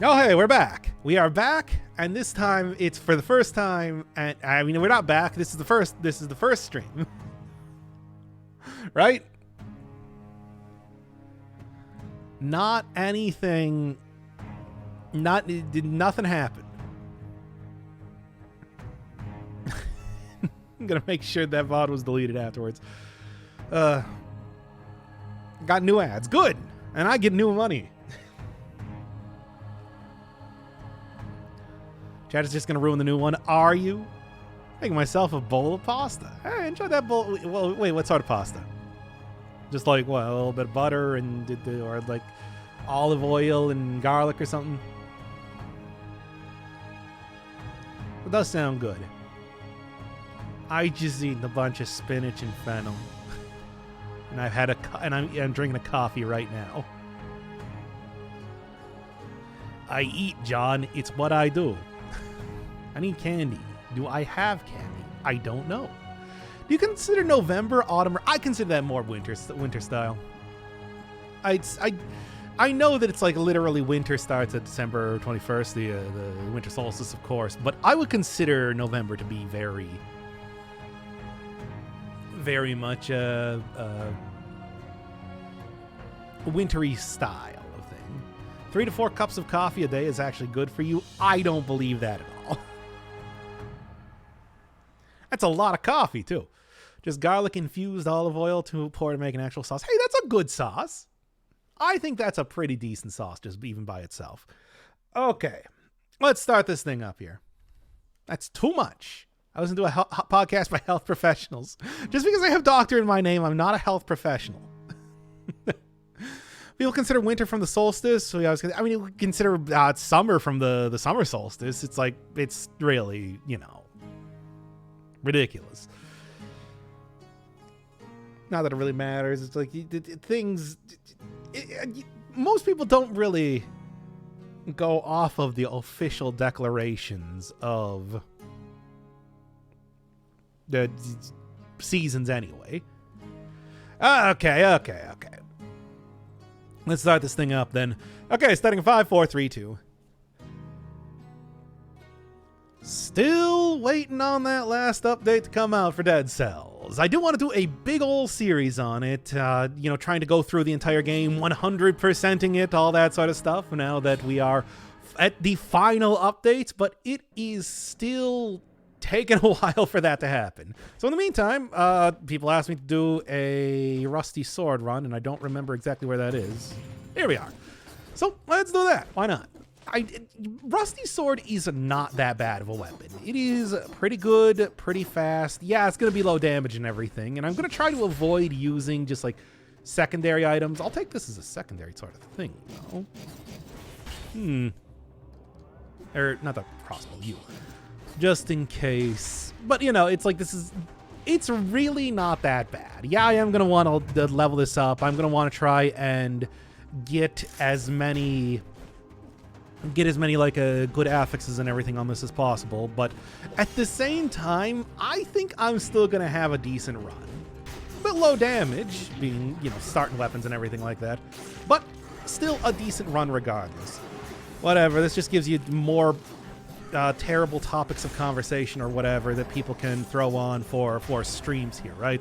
Oh, hey, we're back. We are back, and this time it's for the first time. And I mean, we're not back. This is the first stream, right? Not anything. Nothing happened. I'm gonna make sure that VOD was deleted afterwards. Got new ads. Good, and I get new money. Chad is just going to ruin the new one. Are you? Making myself a bowl of pasta. Hey, enjoy that bowl. Well, wait, what sort of pasta? Just like, what, a little bit of butter and or like olive oil and garlic or something? It does sound good. I just eaten a bunch of spinach and fennel. And I've had I'm drinking a coffee right now. I eat, John. It's what I do. I need candy. Do I have candy? I don't know. Do you consider November, autumn? I consider that more winter style. I know that it's like literally winter starts at December 21st, the winter solstice, of course, but I would consider November to be very, very much a wintry style of thing. 3 to 4 cups of coffee a day is actually good for you. I don't believe that at all. That's a lot of coffee, too. Just garlic-infused olive oil to pour to make an actual sauce. Hey, that's a good sauce. I think that's a pretty decent sauce, just even by itself. Okay, let's start this thing up here. That's too much. I listen to a podcast by health professionals. Just because I have doctor in my name, I'm not a health professional. People consider winter from the solstice. So I mean, you consider summer from the summer solstice. It's like, it's really, ridiculous. Not that it really matters. It's like most people don't really go off of the official declarations of the seasons anyway. Okay. Let's start this thing up then. Okay, starting in 5, 4, 3, 2. Still waiting on that last update to come out for Dead Cells. I do want to do a big old series on it, trying to go through the entire game, 100%ing it, all that sort of stuff, now that we are at the final updates, but it is still taking a while for that to happen. So in the meantime, people asked me to do a Rusty Sword run, and I don't remember exactly where that is. Here we are. So let's do that. Why not? Rusty Sword is not that bad of a weapon. It is pretty good, pretty fast. Yeah, it's going to be low damage and everything, and I'm going to try to avoid using just like secondary items. I'll take this as a secondary sort of thing, though. Or not the crossbow, just in case. But it's like it's really not that bad. Yeah, I am going to want to level this up. I'm going to want to try and get as many like good affixes and everything on this as possible, but at the same time, I think I'm still gonna have a decent run. But low damage, being, starting weapons and everything like that, but still a decent run regardless. Whatever, this just gives you more terrible topics of conversation or whatever that people can throw on for streams here, right?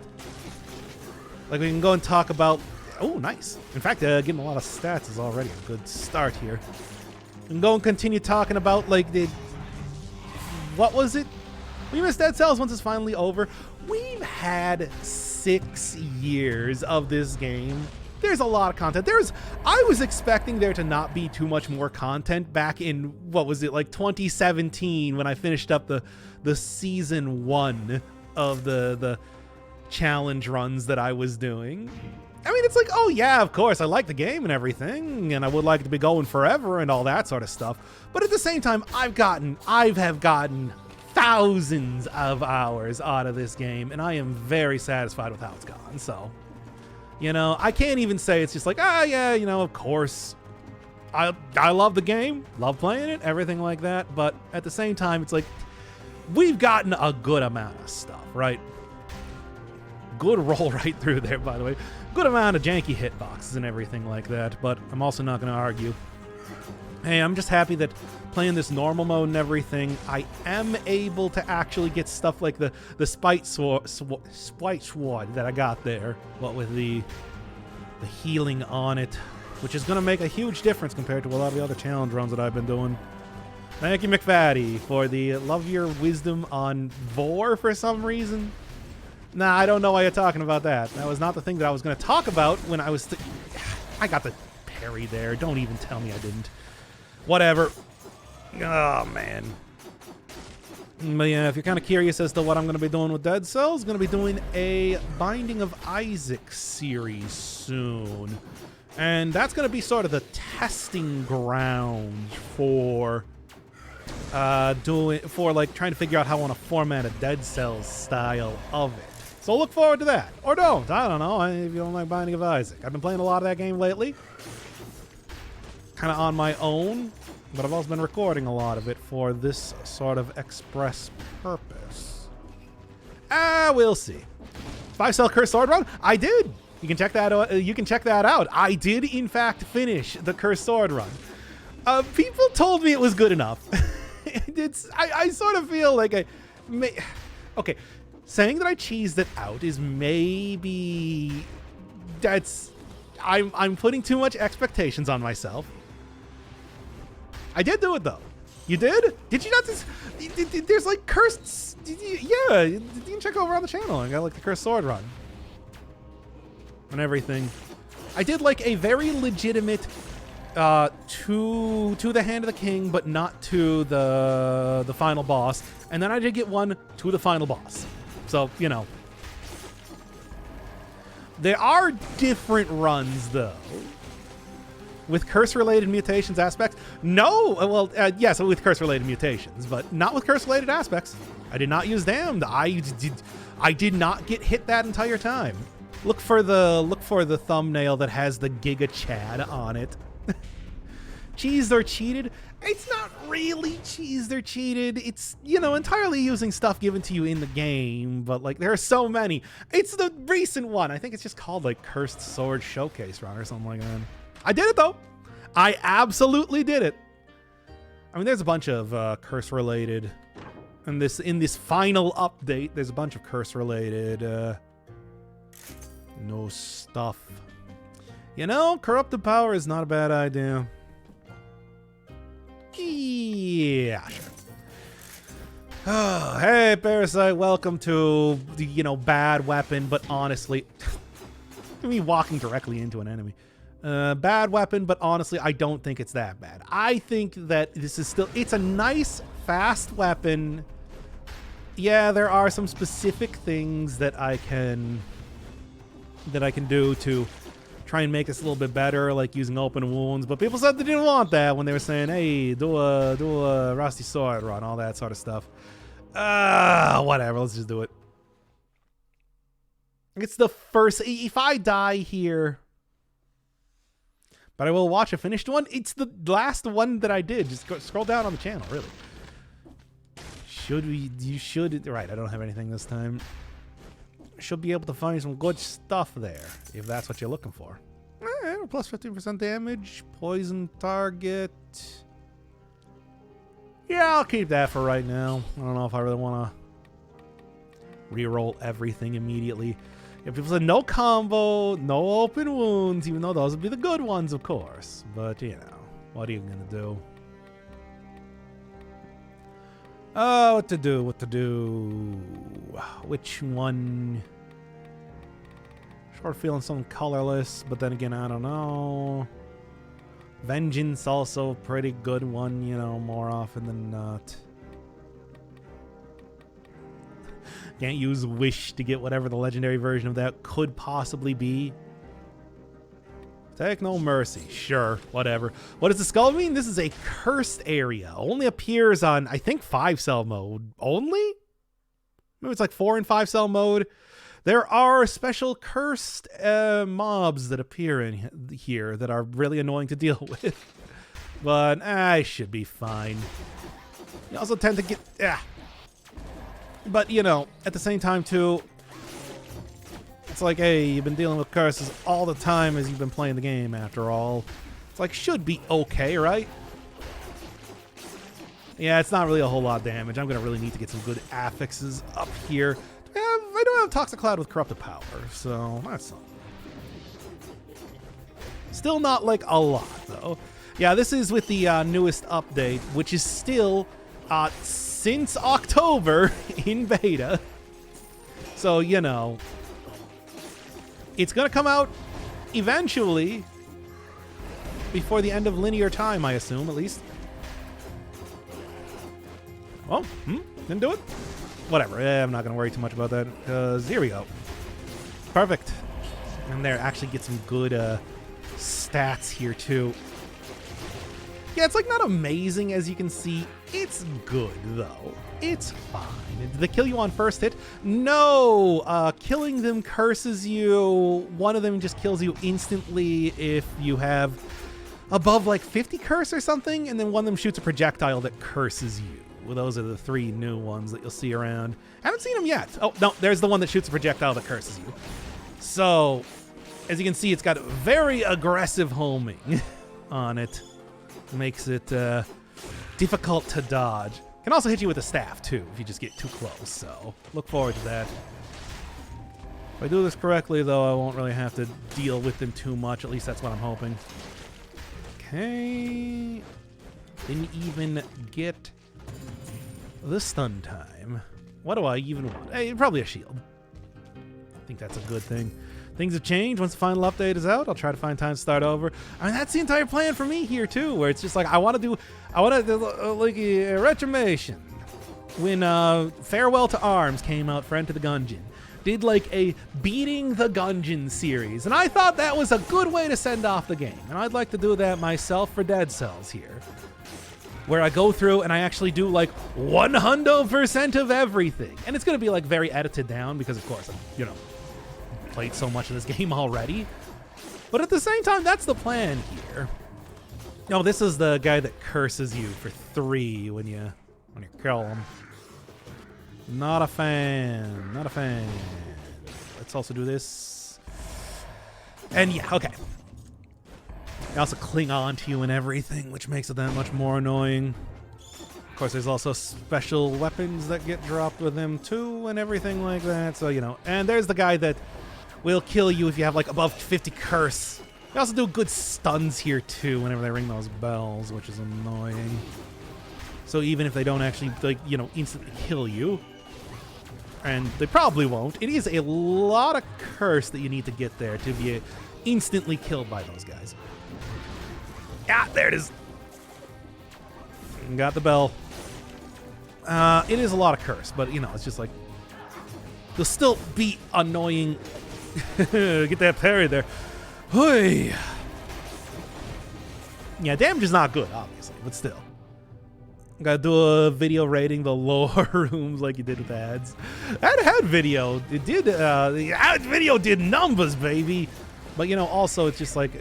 Like we can go and talk about, oh, nice. In fact, getting a lot of stats is already a good start here. And go and continue talking about, like, what was it? We missed Dead Cells once it's finally over. We've had 6 years of this game. There's a lot of content. I was expecting there to not be too much more content back in, what was it, like 2017 when I finished up the season 1 of the challenge runs that I was doing. I mean, it's like, oh yeah, of course, I like the game and everything, and I would like it to be going forever and all that sort of stuff. But at the same time, I have gotten thousands of hours out of this game, and I am very satisfied with how it's gone. So, I can't even say it's just like, of course, I love the game, love playing it, everything like that. But at the same time, it's like, we've gotten a good amount of stuff, right? Good roll right through there, by the way. Good amount of janky hitboxes and everything like that, but I'm also not going to argue. hey, I'm just happy that playing this normal mode and everything, I am able to actually get stuff like the Spite Sword that I got there, but with the healing on it, which is going to make a huge difference compared to a lot of the other challenge runs that I've been doing. Thank you, McFaddy, for the love your wisdom on Vor for some reason. Nah, I don't know why you're talking about that. That was not the thing that I was going to talk about when I was... I got the parry there. Don't even tell me I didn't. Whatever. Oh, man. But yeah, if you're kind of curious as to what I'm going to be doing with Dead Cells, going to be doing a Binding of Isaac series soon. And that's going to be sort of the testing ground for trying to figure out how I want to format a Dead Cells style of it. So look forward to that. Or don't. I don't know if you don't like Binding of Isaac. I've been playing a lot of that game lately. Kind of on my own. But I've also been recording a lot of it for this sort of express purpose. We'll see. 5-cell Cursed Sword Run? I did. You can check that out. I did, in fact, finish the Cursed Sword Run. People told me it was good enough. I sort of feel like okay, saying that I cheesed it out is maybe... I'm putting too much expectations on myself. I did do it, though. You did? Did you not just... There's, like, cursed... Yeah, you can check over on the channel. I got, like, the Cursed Sword Run. And everything. I did, like, a very legitimate... to the Hand of the King, but not to the final boss. And then I did get one to the final boss. So, you know. There are different runs, though. With curse-related mutations aspects? No! Well, yes, with curse-related mutations, but not with curse-related aspects. I did not use Damned. I did not get hit that entire time. Look for the thumbnail that has the Giga Chad on it. Cheesed or cheated? It's not really cheesed or cheated. It's, you know, entirely using stuff given to you in the game, but, like, there are so many. It's the recent one. I think it's just called, like, Cursed Sword Showcase Run or something like that. I did it, though. I absolutely did it. I mean, there's a bunch of curse-related... in this final update, there's a bunch of curse-related... no stuff. You know, corrupted power is not a bad idea. Yeah, sure. Oh, hey, Parasite, welcome to the, you know, bad weapon, but honestly... me walking directly into an enemy. Bad weapon, but honestly, I don't think it's that bad. I think that this is still... It's a nice, fast weapon. Yeah, there are some specific things that I can do to try and make this a little bit better, like using open wounds, but people said they didn't want that when they were saying, hey, do a Rusty Sword Run, all that sort of stuff. Whatever, let's just do it. It's the first... If I die here... But I will watch a finished one. It's the last one that I did. Just scroll down on the channel, really. You should... Right, I don't have anything this time. Should be able to find some good stuff there, if that's what you're looking for. Plus 15% damage, poison target. Yeah, I'll keep that for right now. I don't know if I really want to reroll everything immediately. If people said no combo, no open wounds, even though those would be the good ones, of course. But, you know, what are you going to do? Oh, what to do? Which one? Sort of feeling something colorless, but then again, I don't know. Vengeance also a pretty good one, you know, more often than not. Can't use Wish to get whatever the legendary version of that could possibly be. Take no mercy. Sure, whatever. What does the skull mean? This is a cursed area. Only appears on, I think, 5-cell mode. Only? Maybe it's like 4 and 5-cell mode. There are special cursed mobs that appear in here that are really annoying to deal with. But I should be fine. You also tend to get... But, you know, at the same time, too... It's like, hey, you've been dealing with curses all the time as you've been playing the game, after all. It's like, should be okay, right? Yeah, it's not really a whole lot of damage. I'm going to really need to get some good affixes up here. I do have Toxic Cloud with Corrupted Power, so that's something. Still not like a lot, though. Yeah, this is with the newest update, which is still since October in beta. So, you know, it's going to come out eventually before the end of linear time, I assume, at least. Oh, didn't do it? Whatever, I'm not going to worry too much about that, because here we go. Perfect. And there, actually get some good stats here, too. Yeah, it's like not amazing, as you can see. It's good, though. It's fine. Did they kill you on first hit? No! Killing them curses you. One of them just kills you instantly if you have above, like, 50 curse or something, and then one of them shoots a projectile that curses you. Well, those are the 3 new ones that you'll see around. Haven't seen them yet. Oh, no, there's the one that shoots a projectile that curses you. So, as you can see, it's got very aggressive homing on it. Makes it difficult to dodge. Can also hit you with a staff, too, if you just get too close. So, look forward to that. If I do this correctly, though, I won't really have to deal with them too much. At least that's what I'm hoping. Okay. Didn't even get the stun time. What do I even want? Hey, probably a shield. I think that's a good thing. Things have changed. Once the final update is out, I'll try to find time to start over. I mean, that's the entire plan for me here too, where it's just like I want to do like a retribution. When Farewell to Arms came out for Enter the Gungeon, did like a beating the Gungeon series, and I thought that was a good way to send off the game, and I'd like to do that myself for Dead Cells here, where I go through and I actually do like 100% of everything. And it's going to be like very edited down because, of course, I've, you know, played so much of this game already. But at the same time, that's the plan here. No, this is the guy that curses you for 3 when you kill him. Not a fan. Not a fan. Let's also do this. And yeah, okay. They also cling on to you and everything, which makes it that much more annoying. Of course, there's also special weapons that get dropped with them too and everything like that. So, you know, and there's the guy that will kill you if you have like above 50 curse. They also do good stuns here too whenever they ring those bells, which is annoying. So even if they don't actually, like, you know, instantly kill you, and they probably won't, it is a lot of curse that you need to get there to be instantly killed by those guys. Ah, there it is. Got the bell. It is a lot of curse, but, you know, it's just like, you'll still be annoying. Get that parry there. Hoi. Yeah, damage is not good, obviously, but still. Gotta do a video rating the lower rooms like you did with ads. That had video. It did, the ad video did numbers, baby. But, you know, also it's just like,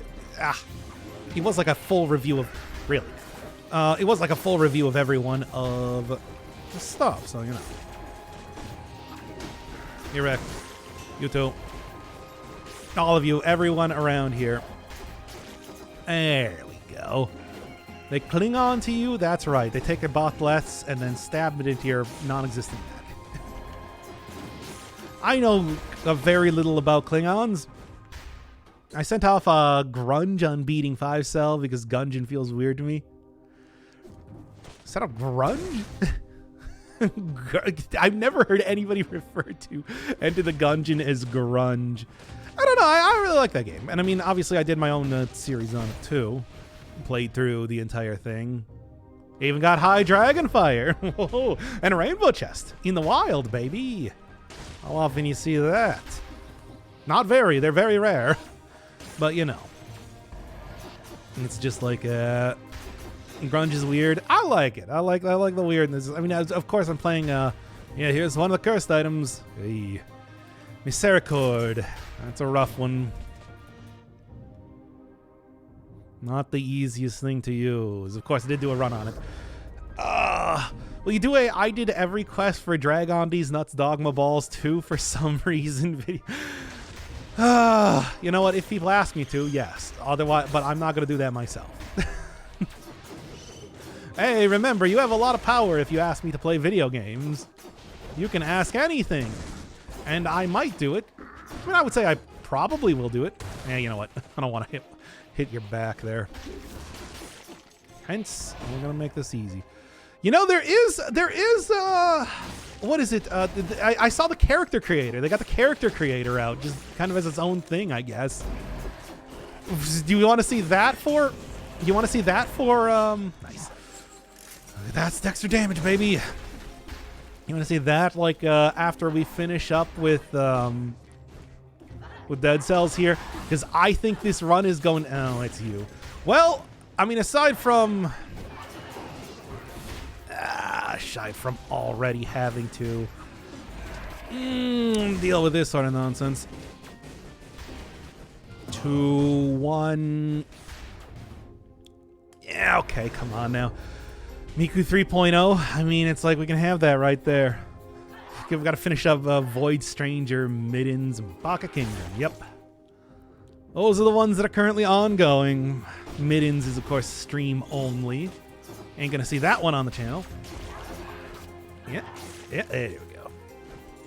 it was like a full review of, really. It was like a full review of every one of the stuff, so, you know. You're wrecked. You too. All of you, everyone around here. There we go. They cling on to you, that's right. They take their botlets and then stab it into your non-existent neck. I know very little about Klingons. I sent off a grunge on beating 5-cell because Gungeon feels weird to me. Is that a grunge? I've never heard anybody refer to Enter the Gungeon as grunge. I don't know. I really like that game. And I mean, obviously I did my own series on it too. Played through the entire thing. Even got high Dragonfire. And a rainbow chest in the wild, baby. How often you see that? Not very. They're very rare. But, you know. It's just like, grunge is weird. I like it. I like the weirdness. I mean, of course I'm playing, yeah, here's one of the cursed items. Hey. Misericord. That's a rough one. Not the easiest thing to use. Of course, I did do a run on it. Well, you do I did every quest for Dragon D's Nuts Dogma Balls too for some reason. You know what? If people ask me to, yes. Otherwise, but I'm not going to do that myself. Hey, remember, you have a lot of power if you ask me to play video games. You can ask anything, and I might do it. I mean, I would say I probably will do it. Yeah, you know what? I don't want to hit your back there. Hence, we're gonna make this easy. You know, there is what is it? I saw the character creator. They got the character creator out, just kind of as its own thing, I guess. Do you want to see that for? You want to see that for? Nice. That's extra damage, baby. You want to see that like after we finish up with Dead Cells here? Because I think this run is going. Oh, it's you. Well, I mean, aside from already having to deal with this sort of nonsense. 2-1. Yeah, okay, come on now. Miku 3.0. I mean, it's like we can have that right there. We've got to finish up Void Stranger, Middens, and Baka Kingdom. Yep. Those are the ones that are currently ongoing. Middens is, of course, stream only. Ain't gonna see that one on the channel. Yeah, there we go.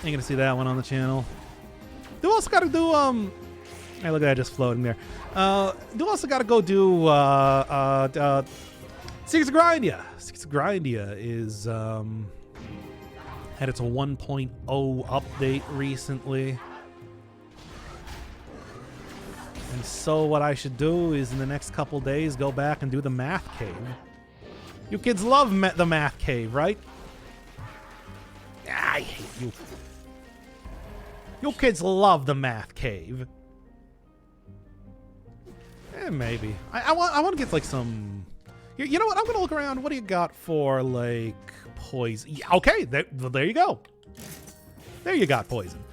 Ain't gonna see that one on the channel. Do also gotta do, hey, look at that just floating there. Do also gotta go do, Secrets of Grindia. Secrets of Grindia is, had its 1.0 update recently. And so what I should do is in the next couple days go back and do the Math Cave. You kids love the Math Cave, right? I hate you. You kids love the Math Cave. Maybe. I want to get like some. You know what? I'm gonna look around. What do you got for like poison? Yeah, okay, there you go. There you got poison.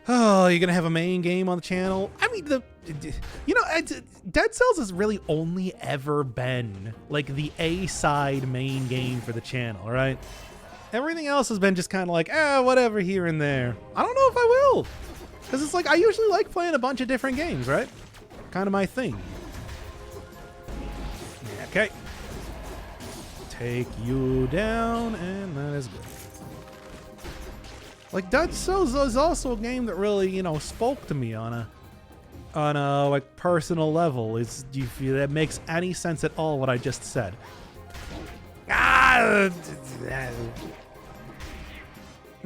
Oh, you're gonna have a main game on the channel. I mean, Dead Cells has really only ever been like the A-side main game for the channel, right? Everything else has been just kind of like, whatever here and there. I don't know if I will, because it's like I usually like playing a bunch of different games, right? Kind of my thing. Okay. Take you down, and that is good. Like Dead Cells is also a game that really, you know, spoke to me on a like personal level. Do you feel that makes any sense at all what I just said?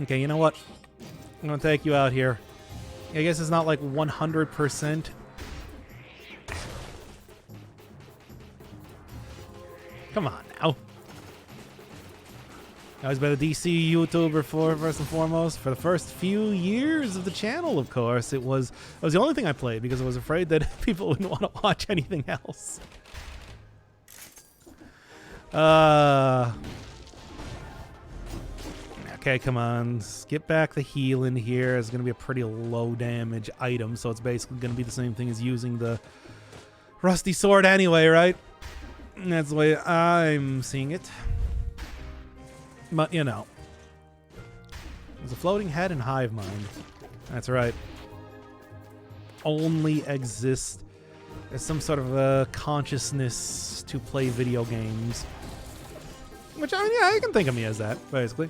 Okay, you know what? I'm gonna take you out here. I guess it's not like 100%. Come on now. I've always been a DC YouTuber first and foremost. For the first few years of the channel, of course, it was the only thing I played because I was afraid that people wouldn't want to watch anything else. Okay, come on. Skip back the healing here. It's going to be a pretty low damage item, so it's basically going to be the same thing as using the rusty sword anyway, right? That's the way I'm seeing it. But, you know. There's a floating head and hive mind. That's right. Only exist as some sort of a consciousness to play video games. Which, I mean, yeah, you can think of me as that, basically.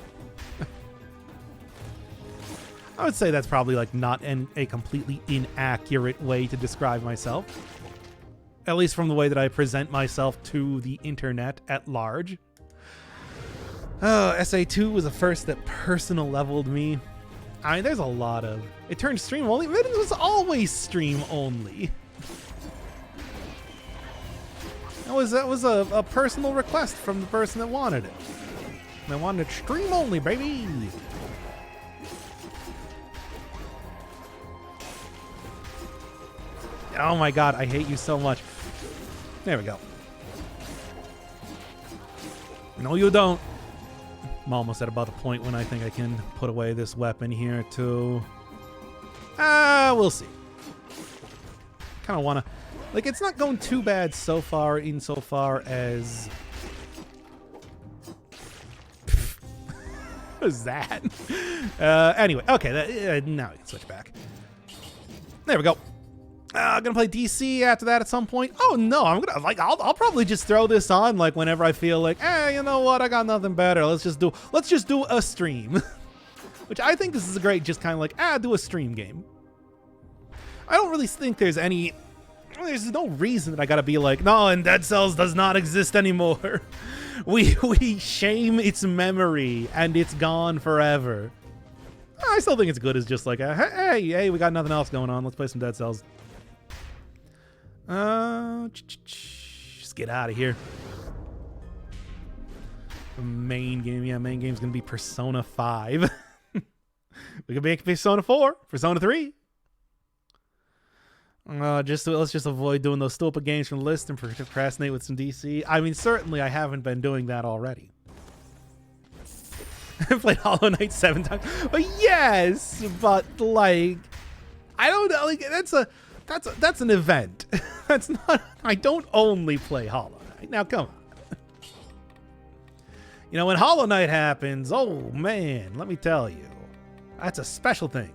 I would say that's probably, like, not a completely inaccurate way to describe myself. At least from the way that I present myself to the internet at large. SA2 was the first that personal leveled me. I mean, there's a lot of... It turned stream only. Middens was always stream only. That was a personal request from the person that wanted it. They wanted it stream only, baby. Oh my god, I hate you so much. There we go. No, you don't. I'm almost at about the point when I think I can put away this weapon here too. We'll see. Kind of want to... Like, it's not going too bad so far insofar as... What is that? Anyway, okay, now we can switch back. There we go. I'm gonna play DC after that at some point. Oh no, I'm gonna I'll probably just throw this on like whenever I feel like, you know what, I got nothing better. Let's just do a stream. Which I think this is a great, just kind of like, do a stream game. I don't really think there's no reason that I gotta be like, no, and Dead Cells does not exist anymore. we shame its memory and it's gone forever. I still think it's good as just like, hey, we got nothing else going on. Let's play some Dead Cells. Just get out of here. The main game, main game's gonna be Persona 5. We could make Persona 4, Persona 3. Let's just avoid doing those stupid games from the list and procrastinate with some DC. I mean, certainly I haven't been doing that already. I've played Hollow Knight 7 times. But yes, but like, I don't know. Like, that's an event. That's not. I don't only play Hollow Knight. Now come on. You know, when Hollow Knight happens, oh man, let me tell you, that's a special thing.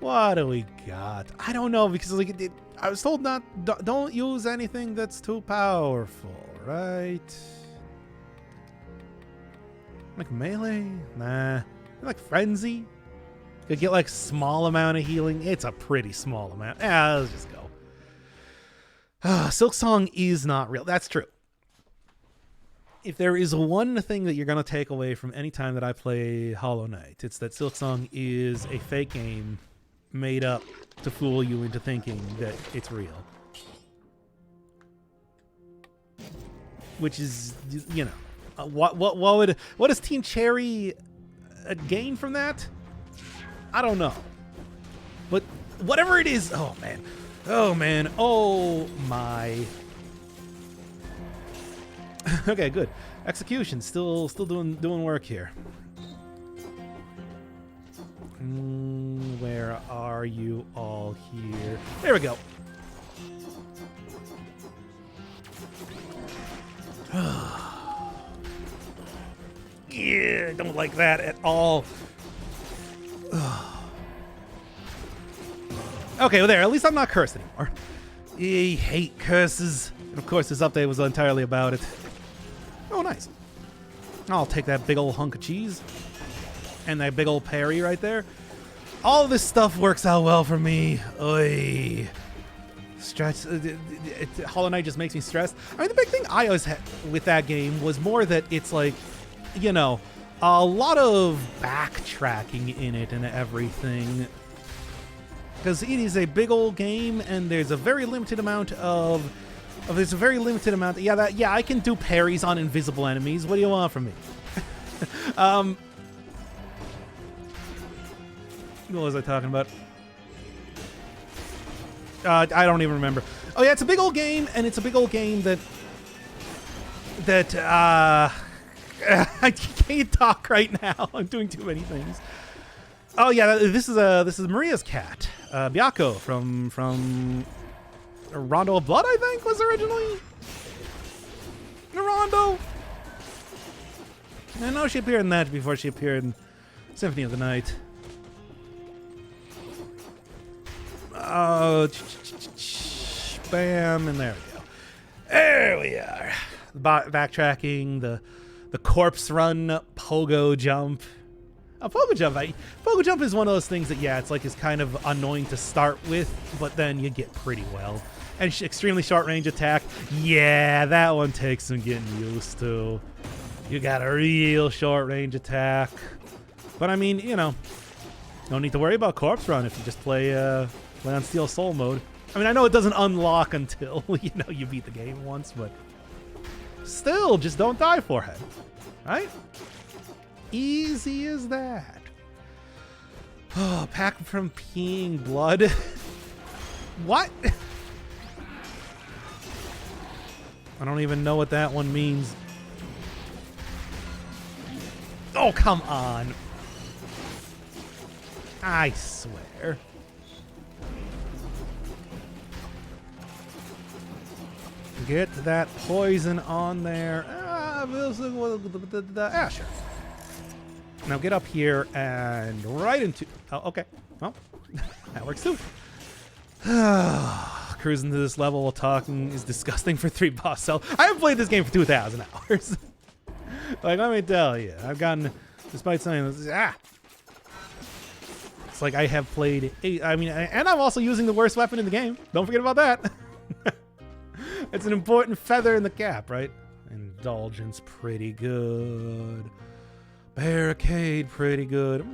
What do we got? I don't know, because like I was told don't use anything that's too powerful, right? Like melee? Nah. Like frenzy? Could get like small amount of healing. It's a pretty small amount. Let's just go. Silksong is not real. That's true. If there is one thing that you're going to take away from any time that I play Hollow Knight, it's that Silksong is a fake game made up to fool you into thinking that it's real. Which is, you know, what does Team Cherry gain from that? I don't know. But whatever it is, oh man, oh my. Okay, good. Execution still doing work here. Where are you all here? There we go. Yeah, don't like that at all. Okay, well there, at least I'm not cursed anymore. I hate curses. And of course this update was entirely about it. Oh, nice. I'll take that big old hunk of cheese. And that big old parry right there. All of this stuff works out well for me. Oy. Stress. Hollow Knight just makes me stressed. I mean, the big thing I always had with that game was more that it's like, you know, a lot of backtracking in it and everything. Because it is a big old game and there's a very limited amount of... Yeah, I can do parries on invisible enemies. What do you want from me? What was I talking about? I don't even remember. Oh yeah, it's a big old game, and it's a big old game that I can't talk right now. I'm doing too many things. Oh yeah, this is Maria's cat, Byako from Rondo of Blood, I think, was originally Rondo. I know she appeared in that before she appeared in Symphony of the Night. Oh, bam, and there we go. There we are. Backtracking, the corpse run, pogo jump. Pogo jump is one of those things that, yeah, it's like is kind of annoying to start with, but then you get pretty well. And extremely short range attack, yeah, that one takes some getting used to. You got a real short range attack. But I mean, you know, no need to worry about corpse run if you just play on Steel Soul mode. I mean, I know it doesn't unlock until, you know, you beat the game once, but still, just don't die forehead, right? Easy as that. Oh, pack from peeing blood. What? I don't even know what that one means. Oh, come on. I swear. Get that poison on there. Sure. Now get up here and right into... Oh, okay. Well, that works too. Cruising to this level while talking is disgusting for 3 boss cells. I haven't played this game for 2,000 hours. Like, let me tell you, I've gotten, despite saying this, it's like I have played 8, I mean, and I'm also using the worst weapon in the game. Don't forget about that. It's an important feather in the cap, right? Indulgence, pretty good. Barricade, pretty good.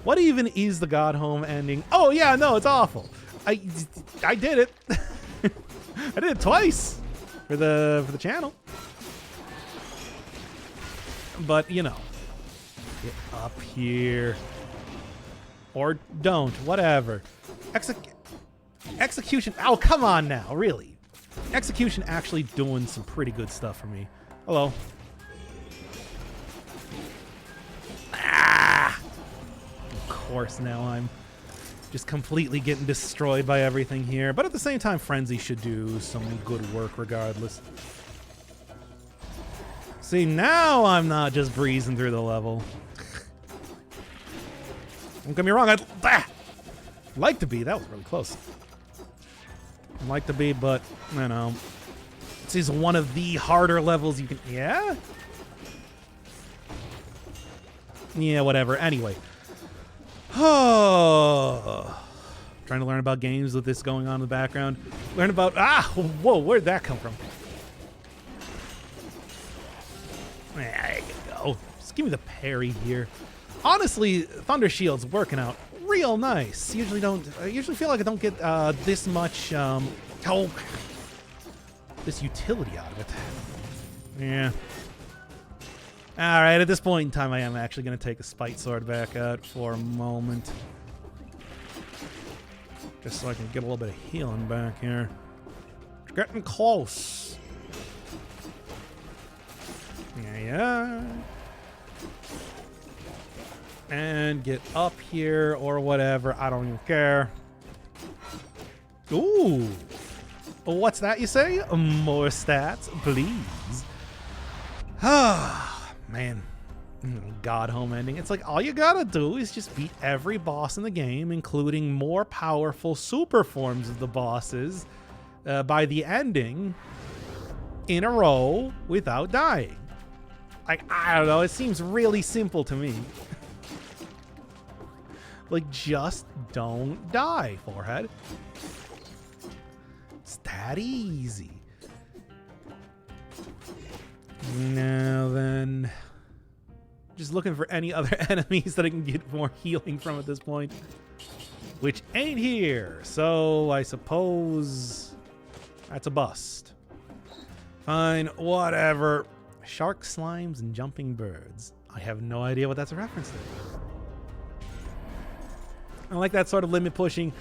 What even is the God Home ending? Oh yeah, no, it's awful. I did it. I did it twice for the channel. But you know, get up here or don't, whatever. Execution. Oh, come on now, really. Execution actually doing some pretty good stuff for me. Hello. Of course, now I'm just completely getting destroyed by everything here. But at the same time, Frenzy should do some good work regardless. See, now I'm not just breezing through the level. Don't get me wrong, I'd like to be. That was really close. I'd like to be, but, you know. This is one of the harder levels you can... Yeah? Yeah, whatever. Anyway. Oh, trying to learn about games with this going on in the background. Learn about... Whoa, where'd that come from? There you go. Just give me the parry here. Honestly, Thunder Shield's working out real nice. I usually feel like I don't get this much, this utility out of it. Yeah. All right, at this point in time, I am actually going to take the Spite Sword back out for a moment. Just so I can get a little bit of healing back here. It's getting close. Yeah. And get up here or whatever. I don't even care. Ooh. What's that you say? More stats, please. Ah, man. God Home ending. It's like all you gotta do is just beat every boss in the game, including more powerful super forms of the bosses by the ending in a row without dying. Like, I don't know. It seems really simple to me. Like, just don't die, Forehead. It's that easy. Now then, just looking for any other enemies that I can get more healing from at this point, which ain't here. So I suppose that's a bust. Fine, whatever. Shark slimes and jumping birds. I have no idea what that's a reference to. I like that sort of limit pushing.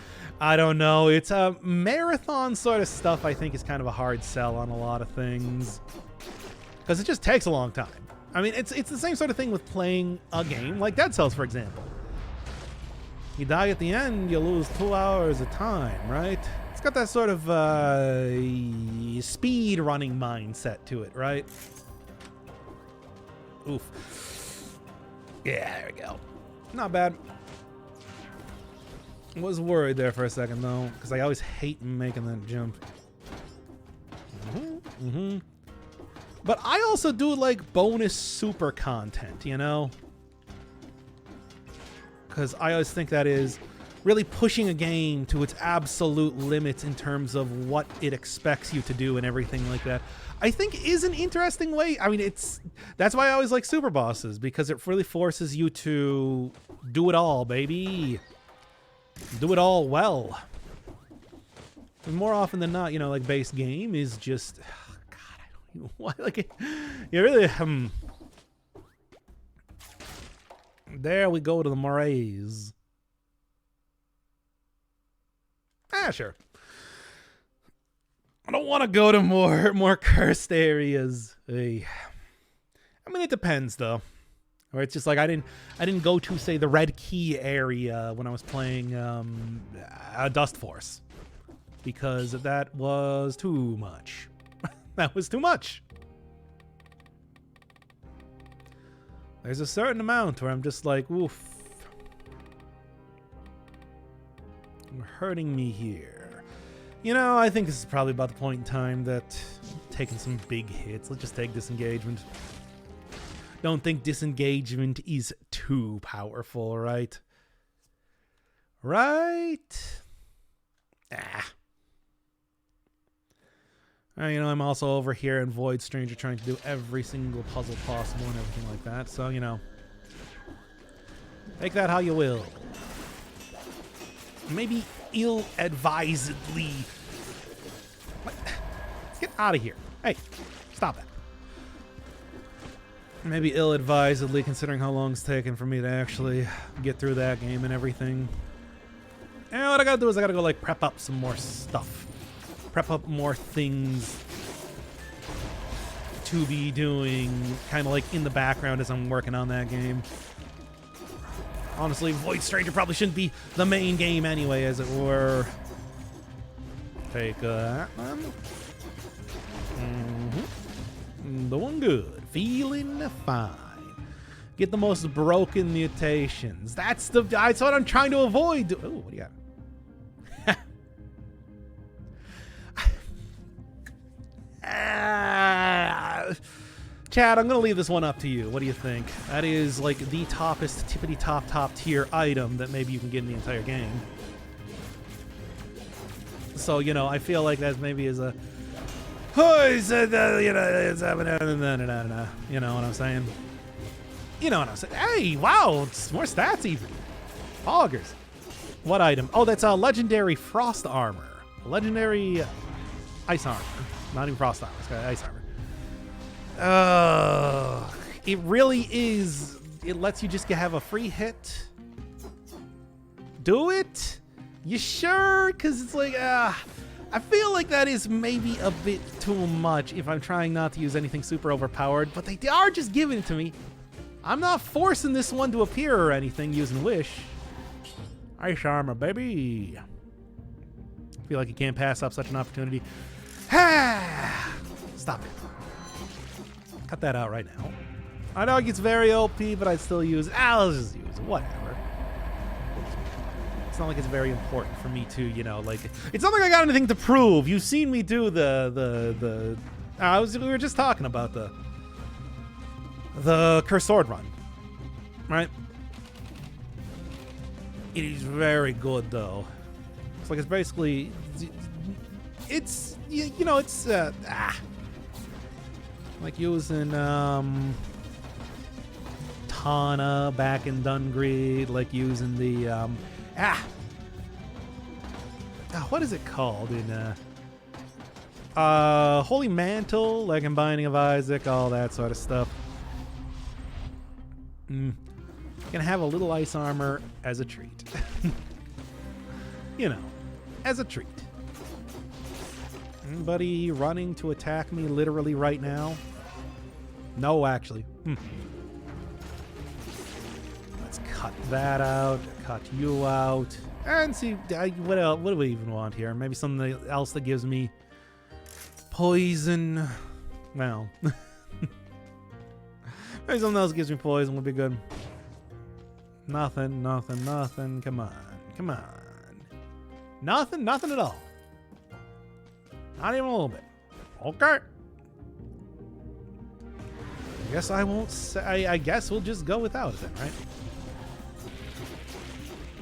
I don't know. It's a marathon sort of stuff. I think is kind of a hard sell on a lot of things because it just takes a long time. I mean, it's the same sort of thing with playing a game like Dead Cells, for example. You die at the end, you lose 2 hours of time, right? It's got that sort of speed running mindset to it, right? Oof. Yeah, there we go. Not bad. Was worried there for a second, though, because I always hate making that jump. But I also do like bonus super content, you know? Because I always think that is really pushing a game to its absolute limits in terms of what it expects you to do and everything like that. I think is an interesting way. I mean, that's why I always like super bosses, because it really forces you to do it all, baby. Do it all well. And more often than not, you know, like base game is just, oh God, I don't even want, like, you really, there we go to the morays. Sure. I don't want to go to more cursed areas. Hey. I mean, it depends though. Or it's just like I didn't go to, say, the Red Key area when I was playing Dust Force, because that was too much. That was too much. There's a certain amount where I'm just like, oof. You're hurting me here. You know, I think this is probably about the point in time that taking some big hits. Let's just take disengagement. Don't think disengagement is too powerful, right? Right? Ah. You know, I'm also over here in Void Stranger trying to do every single puzzle possible and everything like that. So, you know, take that how you will. Maybe ill-advisedly. What? Get out of here. Hey, stop that. Maybe ill-advisedly, considering how long it's taken for me to actually get through that game and everything. And what I gotta do is I gotta go, like, prep up some more stuff. Prep up more things to be doing kind of like in the background as I'm working on that game. Honestly, Void Stranger probably shouldn't be the main game anyway, as it were. Take that one. Doing good. Feeling fine. Get the most broken mutations. That's what I'm trying to avoid. Oh, what do you got? Chad, I'm gonna leave this one up to you. What do you think? That is like the toppest, tippity top tier item that maybe you can get in the entire game. So, you know, I feel like that maybe is a, you know what I'm saying? You know what I'm saying? Hey, wow, it's more stats even. Poggers. What item? Oh, that's a legendary frost armor. Legendary ice armor. Not even frost armor, it's got ice armor. It really is. It lets you just have a free hit. Do it? You sure? Because it's like, I feel like that is maybe a bit too much if I'm trying not to use anything super overpowered, but they are just giving it to me. I'm not forcing this one to appear or anything using Wish. Ice armor, baby. I feel like you can't pass up such an opportunity. Stop it. Cut that out right now. I know it gets very OP, but I'd still use it. I'll just use it. Whatever. It's not like it's very important for me to, you know, like, it's not like I got anything to prove. You've seen me do we were just talking about the Cursed Sword run, right? It is very good though. It's like it's basically, it's you know, it's like using Tana back in Dungreed, like using the what is it called in Holy Mantle, like in Binding of Isaac, all that sort of stuff. Gonna have a little ice armor as a treat. You know, as a treat. Anybody running to attack me literally right now? No, actually. Let's cut that out. Cut you out. And see, what else? What do we even want here? Maybe something else that gives me poison. Well, maybe something else that gives me poison would be good. Nothing. Come on. Nothing at all. Not even a little bit. Okay. I guess I won't say, I guess we'll just go without it then, right?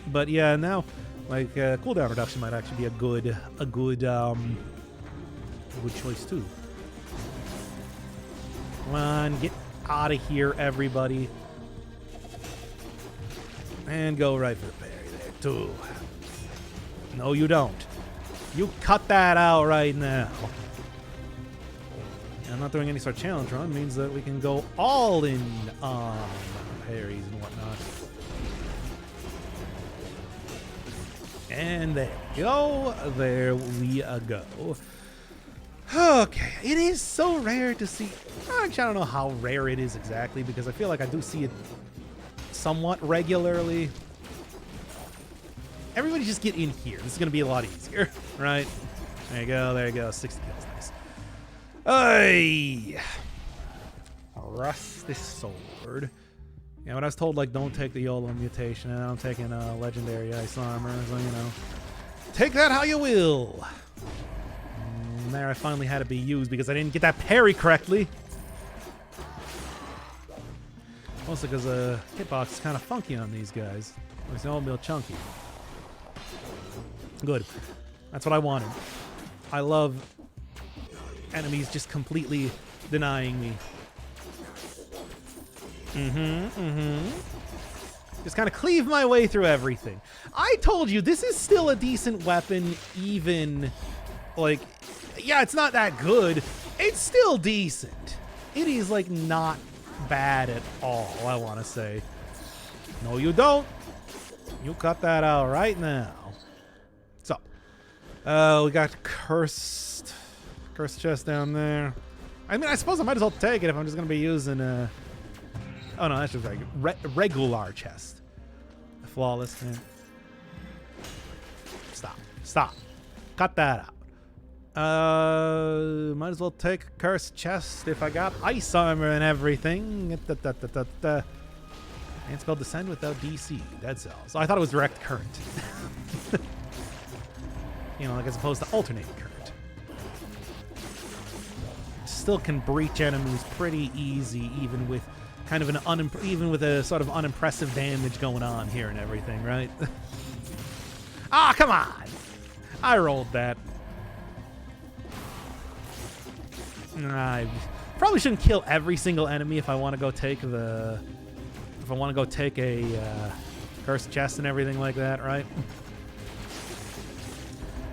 But yeah, now, like, cooldown reduction might actually be a good choice too. Come on, get out of here, everybody. And go right for the parry there, too. No, you don't. You cut that out right now. And I'm not doing any sort of challenge run. It means that we can go all in on parries and whatnot. And there we go. There we go. Okay. It is so rare to see. Actually, I don't know how rare it is exactly, because I feel like I do see it somewhat regularly. Everybody just get in here. This is going to be a lot easier, right? There you go. 60 kills, nice. Hey! Rusty sword. Yeah, when I was told, like, don't take the YOLO mutation, and I'm taking legendary ice armor, so, you know, take that how you will. And there I finally had to be used because I didn't get that parry correctly. Mostly because the hitbox is kind of funky on these guys. It's all real chunky. Good. That's what I wanted. I love enemies just completely denying me. Just kind of cleave my way through everything. I told you, this is still a decent weapon, even, like, yeah, it's not that good. It's still decent. It is, like, not bad at all, I want to say. No, you don't. You cut that out right now. So, we got cursed chest down there. I mean, I suppose I might as well take it if I'm just going to be using, oh no, that's just like regular chest. Flawless, man. Stop. Cut that out. Might as well take a cursed chest if I got ice armor and everything. Can't spell descend without DC. Dead Cells. I thought it was direct current. You know, like as opposed to alternating current. Still can breach enemies pretty easy, even with kind of an even with a sort of unimpressive damage going on here and everything, right? Ah, come on! I rolled that. I probably shouldn't kill every single enemy if I want to go take a cursed chest and everything like that, right?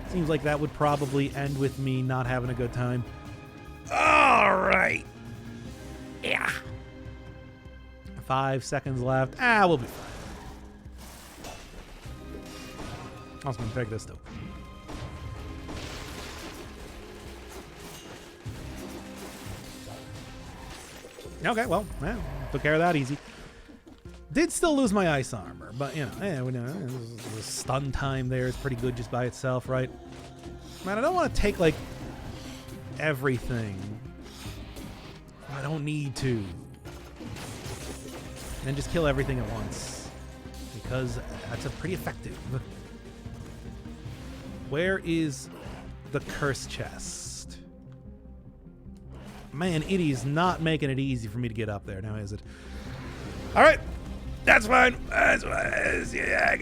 Seems like that would probably end with me not having a good time. All right. Yeah. 5 seconds left. We'll be fine. I was going to take this too. Okay, well, took care of that easy. Did still lose my ice armor, but you know, the stun time there is pretty good just by itself, right? Man, I don't want to take like everything. I don't need to. And just kill everything at once, because that's pretty effective. Where is the curse chest? Man, it is not making it easy for me to get up there now, is it? All right, that's fine. That's what it is. Yeah, I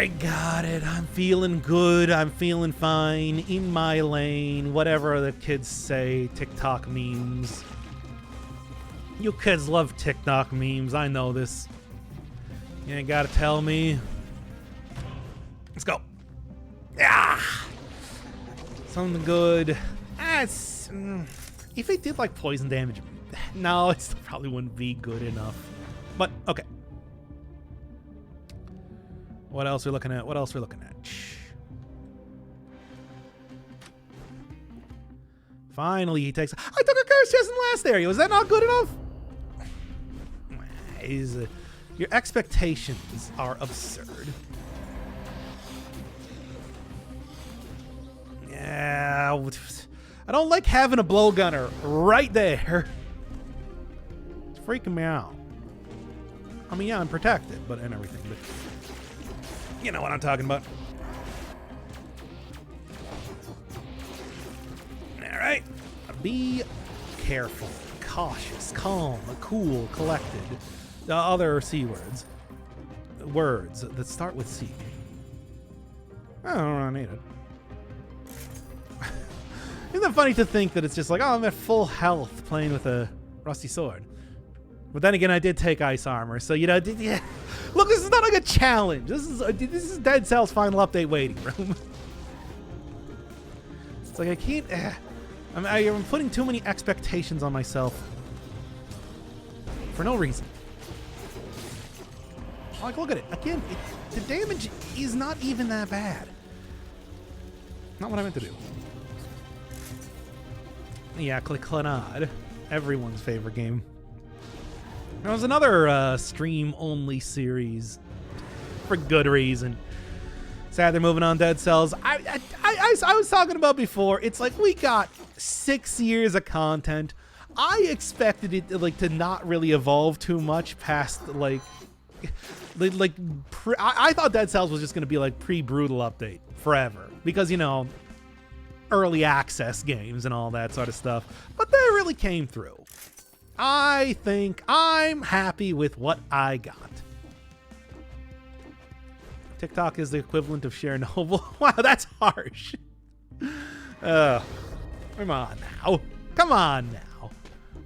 got it. I'm feeling good. I'm feeling fine. In my lane. Whatever the kids say. TikTok memes. You kids love TikTok memes. I know this. You ain't gotta tell me. Let's go. Yeah. Something good. If it did like poison damage, no, it still probably wouldn't be good enough. But okay. What else are we looking at? Finally, he takes. I took a curse chest in the last area. Was that not good enough? Your expectations are absurd. Yeah, I don't like having a blowgunner right there. It's freaking me out. I mean, yeah, I'm protected, and everything, but you know what I'm talking about. All right, be careful, cautious, calm, cool, collected. The other C words. Words that start with C. I don't need it. Isn't it funny to think that it's just like, oh, I'm at full health playing with a rusty sword? But then again, I did take ice armor, so you know, yeah. Look, this is not like a challenge. This is Dead Cells final update waiting room. It's like I can't. I'm putting too many expectations on myself for no reason. Like, look at it again. The damage is not even that bad. Not what I meant to do. Yeah, Clannad, everyone's favorite game. There was another stream-only series for good reason. Sad they're moving on Dead Cells. I was talking about before. It's like we got 6 years of content. I expected it like to not really evolve too much past like I thought Dead Cells was just going to be like pre-Brutal update forever because, you know, early access games and all that sort of stuff. But they really came through. I think I'm happy with what I got. TikTok is the equivalent of Chernobyl. Wow, that's harsh. Come on now. Come on now.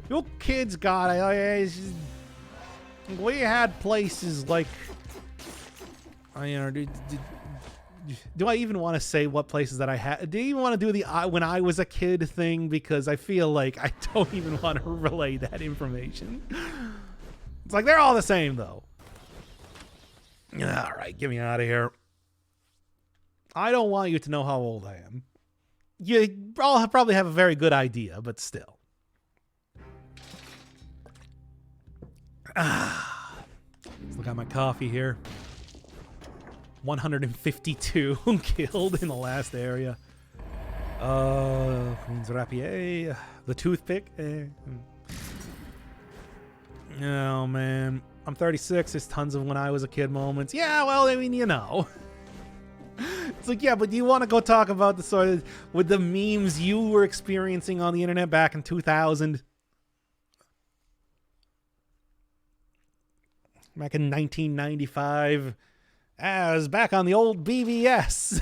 You kids got it. We had places like, you know, do I even want to say what places that I had? Do you even want to do the when I was a kid thing? Because I feel like I don't even want to relay that information. It's like they're all the same, though. All right, get me out of here. I don't want you to know how old I am. You all probably have a very good idea, but still. Let's look at my coffee here. 152 killed in the last area. Queen's Rapier. The toothpick. Oh, man. I'm 36. There's tons of when I was a kid moments. Yeah, well, I mean, you know. It's like, yeah, but do you want to go talk about the sort of with the memes you were experiencing on the internet back in 2000? Back in 1995. I was back on the old BBS.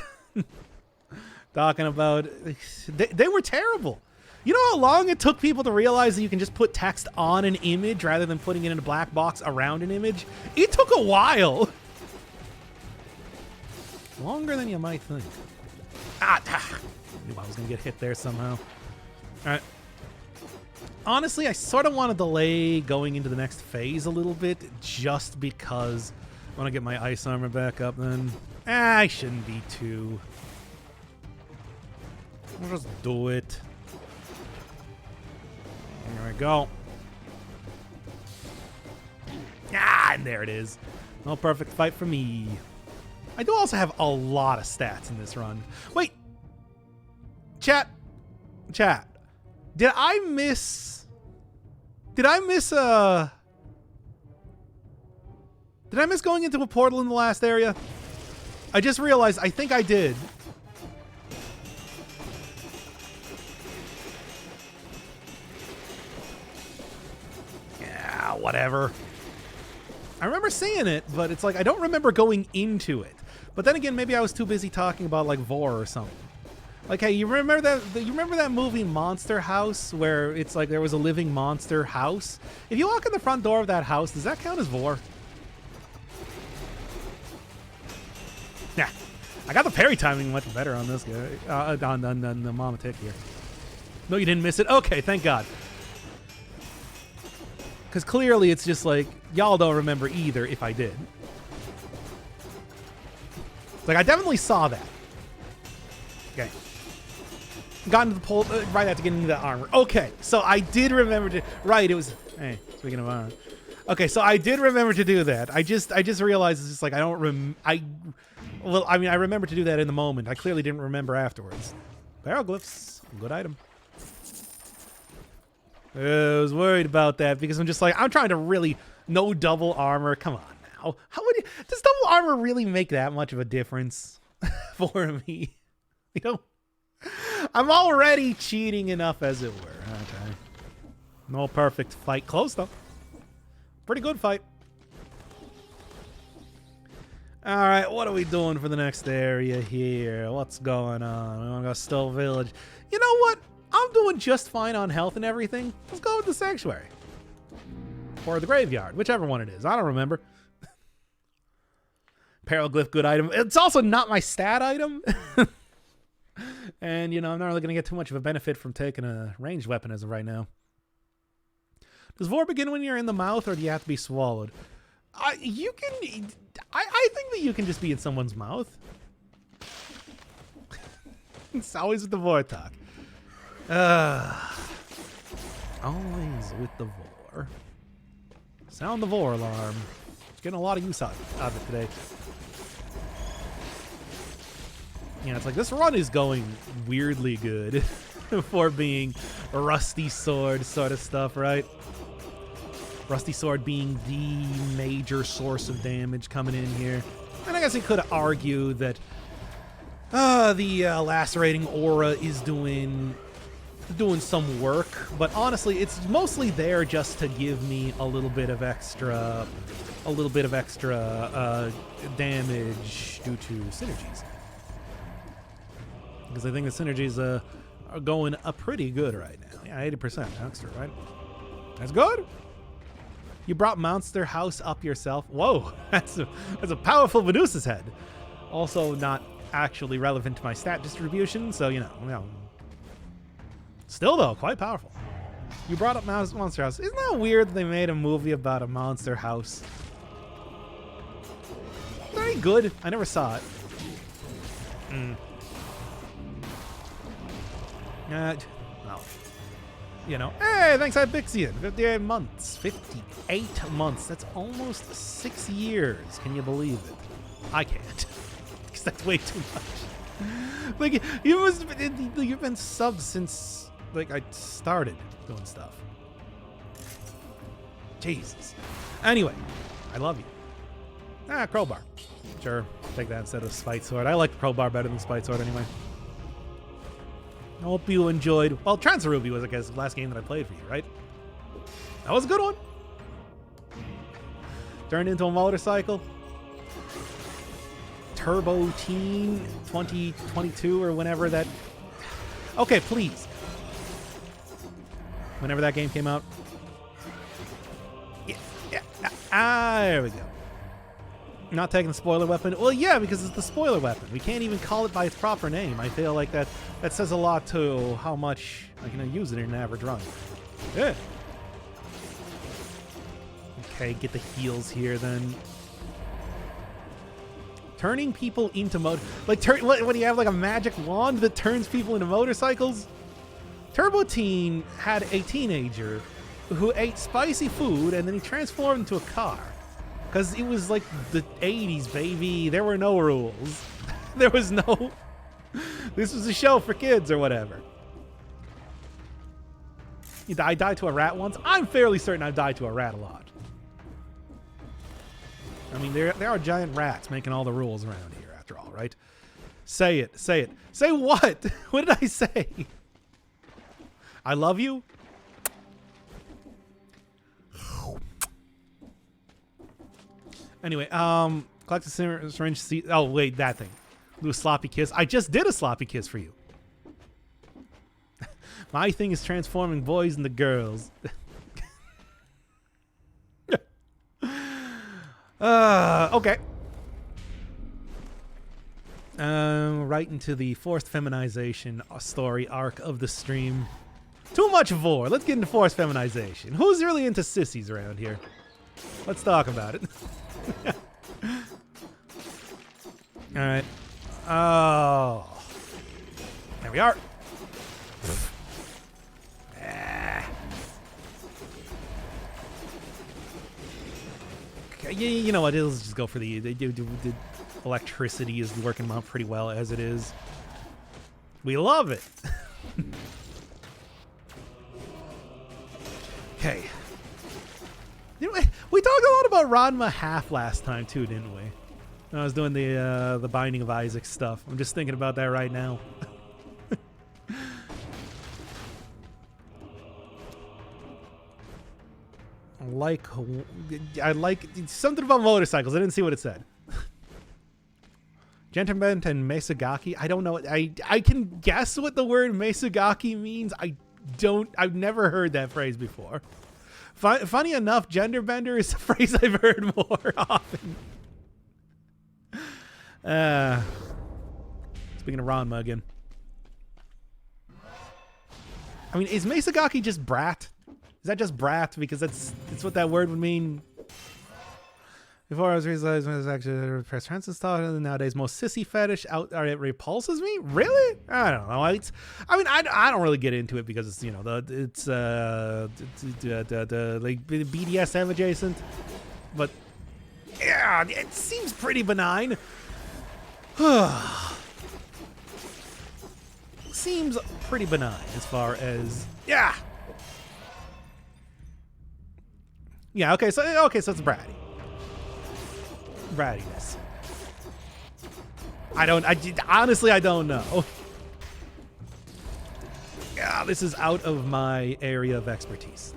Talking about... They were terrible. You know how long it took people to realize that you can just put text on an image rather than putting it in a black box around an image? It took a while. Longer than you might think. I knew I was going to get hit there somehow. All right. Honestly, I sort of want to delay going into the next phase a little bit just because I want to get my ice armor back up then. I shouldn't be too. I'll just do it. There we go. And there it is. No perfect fight for me. I do also have a lot of stats in this run. Wait. Chat. Did I miss going into a portal in the last area? I just realized I think I did. Yeah, whatever. I remember seeing it, but it's like I don't remember going into it. But then again, maybe I was too busy talking about like Vor or something. Like, hey, you remember that movie Monster House where it's like there was a living monster house? If you walk in the front door of that house, does that count as Vor? Yeah, I got the parry timing much better on this guy, on the Mama Tick here. No, you didn't miss it. Okay, thank God. Because clearly it's just like y'all don't remember either. If I did, like I definitely saw that. Okay. Got into the pole right after getting into the armor. Okay, so I did remember to. Right, it was. Hey, speaking of armor. Okay, so I did remember to do that. I just realized it's just like I don't Well, I mean, I remember to do that in the moment. I clearly didn't remember afterwards. Barrelglyphs, good item. I was worried about that because I'm just like I'm trying to really no double armor. Come on now, does double armor really make that much of a difference for me? You know. I'm already cheating enough, as it were. Okay. No perfect fight. Close, though. Pretty good fight. All right, what are we doing for the next area here? What's going on? We want to go Still Village. You know what? I'm doing just fine on health and everything. Let's go with the Sanctuary. Or the Graveyard, whichever one it is. I don't remember. Paraglyph, good item. It's also not my stat item. And, you know, I'm not really going to get too much of a benefit from taking a ranged weapon as of right now. Does Vor begin when you're in the mouth, or do you have to be swallowed? I think that you can just be in someone's mouth. It's always with the Vor talk. Always with the Vor. Sound the Vor alarm. Getting a lot of use out of it today. Yeah, it's like this run is going weirdly good. for being a Rusty Sword sort of stuff, right? Rusty Sword being the major source of damage coming in here. And I guess we could argue that the Lacerating Aura is doing some work, but honestly, it's mostly there just to give me a little bit of extra damage due to synergies. Because I think the synergies are going pretty good right now. Yeah, 80% extra, right? That's good. You brought Monster House up yourself. Whoa, that's a powerful Venusa's head. Also not actually relevant to my stat distribution, so you know. Still though, quite powerful. You brought up Monster House. Isn't that weird that they made a movie about a monster house? Very good. I never saw it. Well, you know. Hey, thanks, Ibixian. 58 months. 58 months. That's almost 6 years. Can you believe it? I can't. Because that's way too much. Like, you've been subbed since, like, I started doing stuff. Jesus. Anyway, I love you. Crowbar. Sure, take that instead of Spite Sword. I like Crowbar better than Spite Sword anyway. I hope you enjoyed. Well, Trance Ruby was, I guess, the last game that I played for you, right? That was a good one. Turned into a motorcycle. Turbo Teen 2022 or whenever that. Okay, please. Whenever that game came out. Yeah. There we go. Not taking the spoiler weapon. Well, yeah, because it's the spoiler weapon. We can't even call it by its proper name. I feel like that says a lot to how much I can use it in an average run. Yeah. Okay, get the heals here then. Turning people into what do you have, like a magic wand that turns people into motorcycles? Turbo Teen had a teenager who ate spicy food and then he transformed into a car. Because it was like the 80s, baby. There were no rules. There was no... This was a show for kids or whatever. I died to a rat once? I'm fairly certain I've died to a rat a lot. I mean, there are giant rats making all the rules around here, after all, right? Say it. Say it. Say what? What did I say? I love you? Anyway, collect a syringe. Oh, wait, that thing. Do a sloppy kiss. I just did a sloppy kiss for you. My thing is transforming boys into girls. Okay. Right into the forced feminization story arc of the stream. Too much vor. Let's get into forced feminization. Who's really into sissies around here? Let's talk about it. All right. Oh. There we are. Okay, you know what? Let's just go for the electricity is working out pretty well as it is. We love it. Okay. You know, we talked a lot about Ranma half last time too, didn't we? When I was doing the Binding of Isaac stuff. I'm just thinking about that right now. I like something about motorcycles. I didn't see what it said. Gentleman and Mesagaki. I don't know. I can guess what the word Mesagaki means. I've never heard that phrase before. Funny enough, genderbender is a phrase I've heard more often. Speaking of Ranma again. I mean, is Mesagaki just brat? Is that just brat? Because that's what that word would mean. Before I was realized when it was actually press Francis thought nowadays most sissy fetish it repulses me. Really? I don't know. I mean I don't really get into it because it's, you know, it's like BDSM adjacent. But yeah, it seems pretty benign. seems pretty benign as far as yeah. Yeah, okay, so it's bratty. Brattiness. Honestly, I don't know. Yeah, this is out of my area of expertise.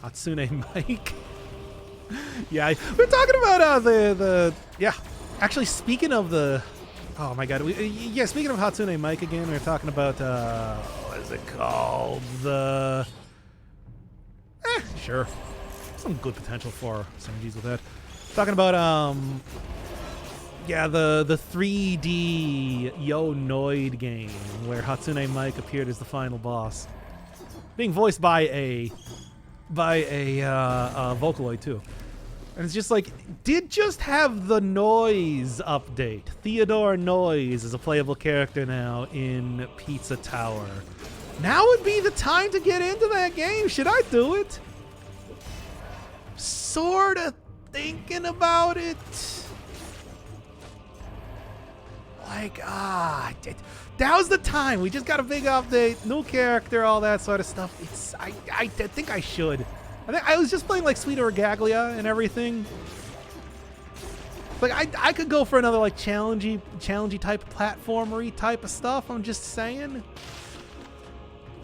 Hatsune Mic. Yeah, we're talking about yeah. Actually, speaking of the, oh my god, speaking of Hatsune Mic again, we were talking about what is it called? Sure, some good potential for synergies with that. Talking about yeah, the 3D Yo Noid game where Hatsune Mic appeared as the final boss, being voiced by a Vocaloid too. And it's just like, did just have the Noise update. Theodore Noise is a playable character now in Pizza Tower. Now would be the time to get into that game. Should I do it? Sorta thinking about it. Like, now's the time. We just got a big update, new character, all that sort of stuff. I think I should. I was just playing like Sweeter Regaglia and everything. Like I could go for another like challengey type of platformery type of stuff. I'm just saying.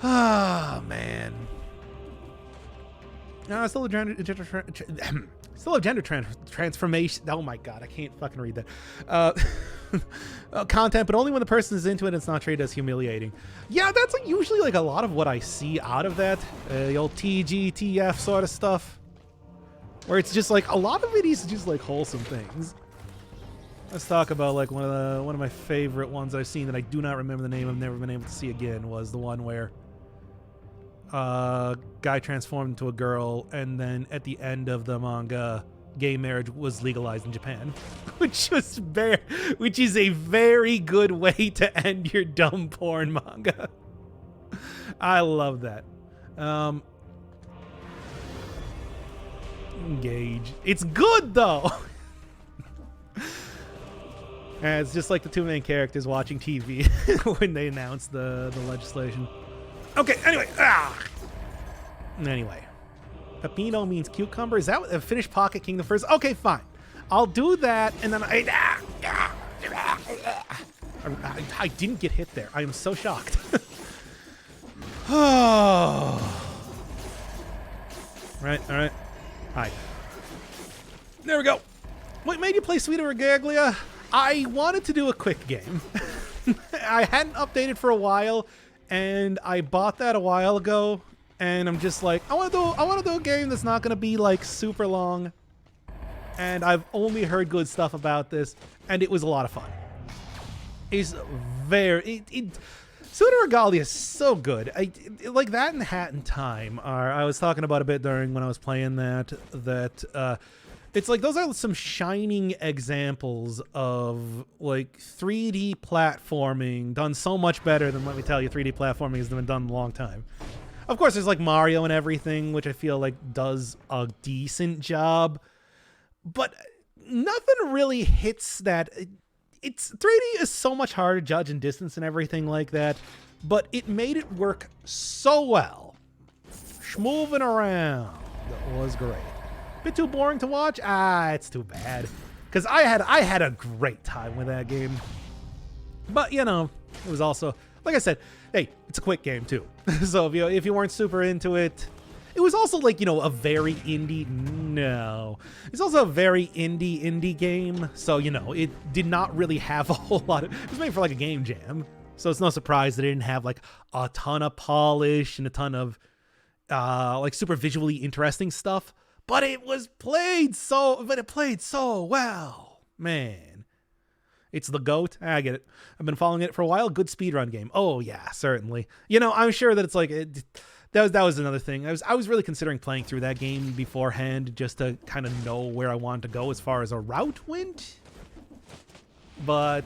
Ah, man. No, still a gender transformation. Oh my god, I can't fucking read that. Content, but only when the person is into it and it's not treated as humiliating. Yeah, that's like usually like a lot of what I see out of that. The old TGTF sort of stuff. Where it's just like, a lot of it is just like wholesome things. Let's talk about like one of my favorite ones I've seen that I do not remember the name, I've never been able to see again, was the one where guy transformed into a girl, and then at the end of the manga, gay marriage was legalized in Japan, which is a very good way to end your dumb porn manga. I love that. Engage. It's good though. And it's just like the two main characters watching TV when they announced the legislation. Okay, anyway. Pepino means cucumber. Is that what a Finnish Pocket King the First? Okay, fine. I'll do that, and then I didn't get hit there. I am so shocked. Oh. Right, all right. Hi. There we go. What made you play Sweeter Regaglia? I wanted to do a quick game. I hadn't updated for a while, and I bought that a while ago, and I'm just like, I want to do a game that's not going to be like super long, and I've only heard good stuff about this, and it was a lot of fun. It's very Sweeter Regaglia is so good. Like that and Hat in Time are, I was talking about a bit during when I was playing that it's like those are some shining examples of like 3D platforming done so much better than, let me tell you, 3D platforming has been done in a long time. Of course, there's like Mario and everything, which I feel like does a decent job, but nothing really hits that. It's 3D is so much harder to judge in distance and everything like that, but it made it work so well. Schmoving around, that was great. Bit too boring to watch? It's too bad. Because I had a great time with that game. But, you know, it was also, like I said, hey, it's a quick game too. So if you weren't super into it, it was also like, you know, a very indie, it's also a very indie game. So, you know, it did not really have a whole lot of, it was made for like a game jam. So it's no surprise that it didn't have like a ton of polish and a ton of like super visually interesting stuff. But it played so well, man. It's the GOAT. I get it. I've been following it for a while. Good speedrun game. Oh yeah, certainly. You know, I'm sure that it's like that was another thing. I was really considering playing through that game beforehand just to kind of know where I wanted to go as far as a route went. But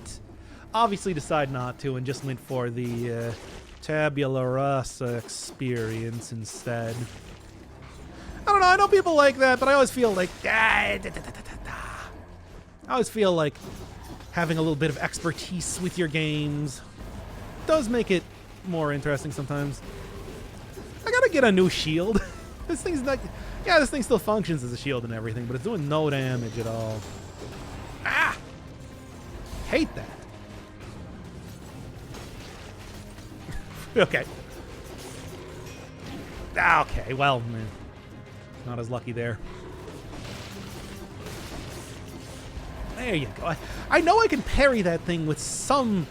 obviously decided not to and just went for the Tabula Rasa experience instead. I don't know, I know people like that, but I always feel like having a little bit of expertise with your games does make it more interesting sometimes. I gotta get a new shield. This thing's like, yeah, this thing still functions as a shield and everything, but it's doing no damage at all. Ah! Hate that. Okay. Okay, well, man, not as lucky there. There you go. I know I can parry that thing with some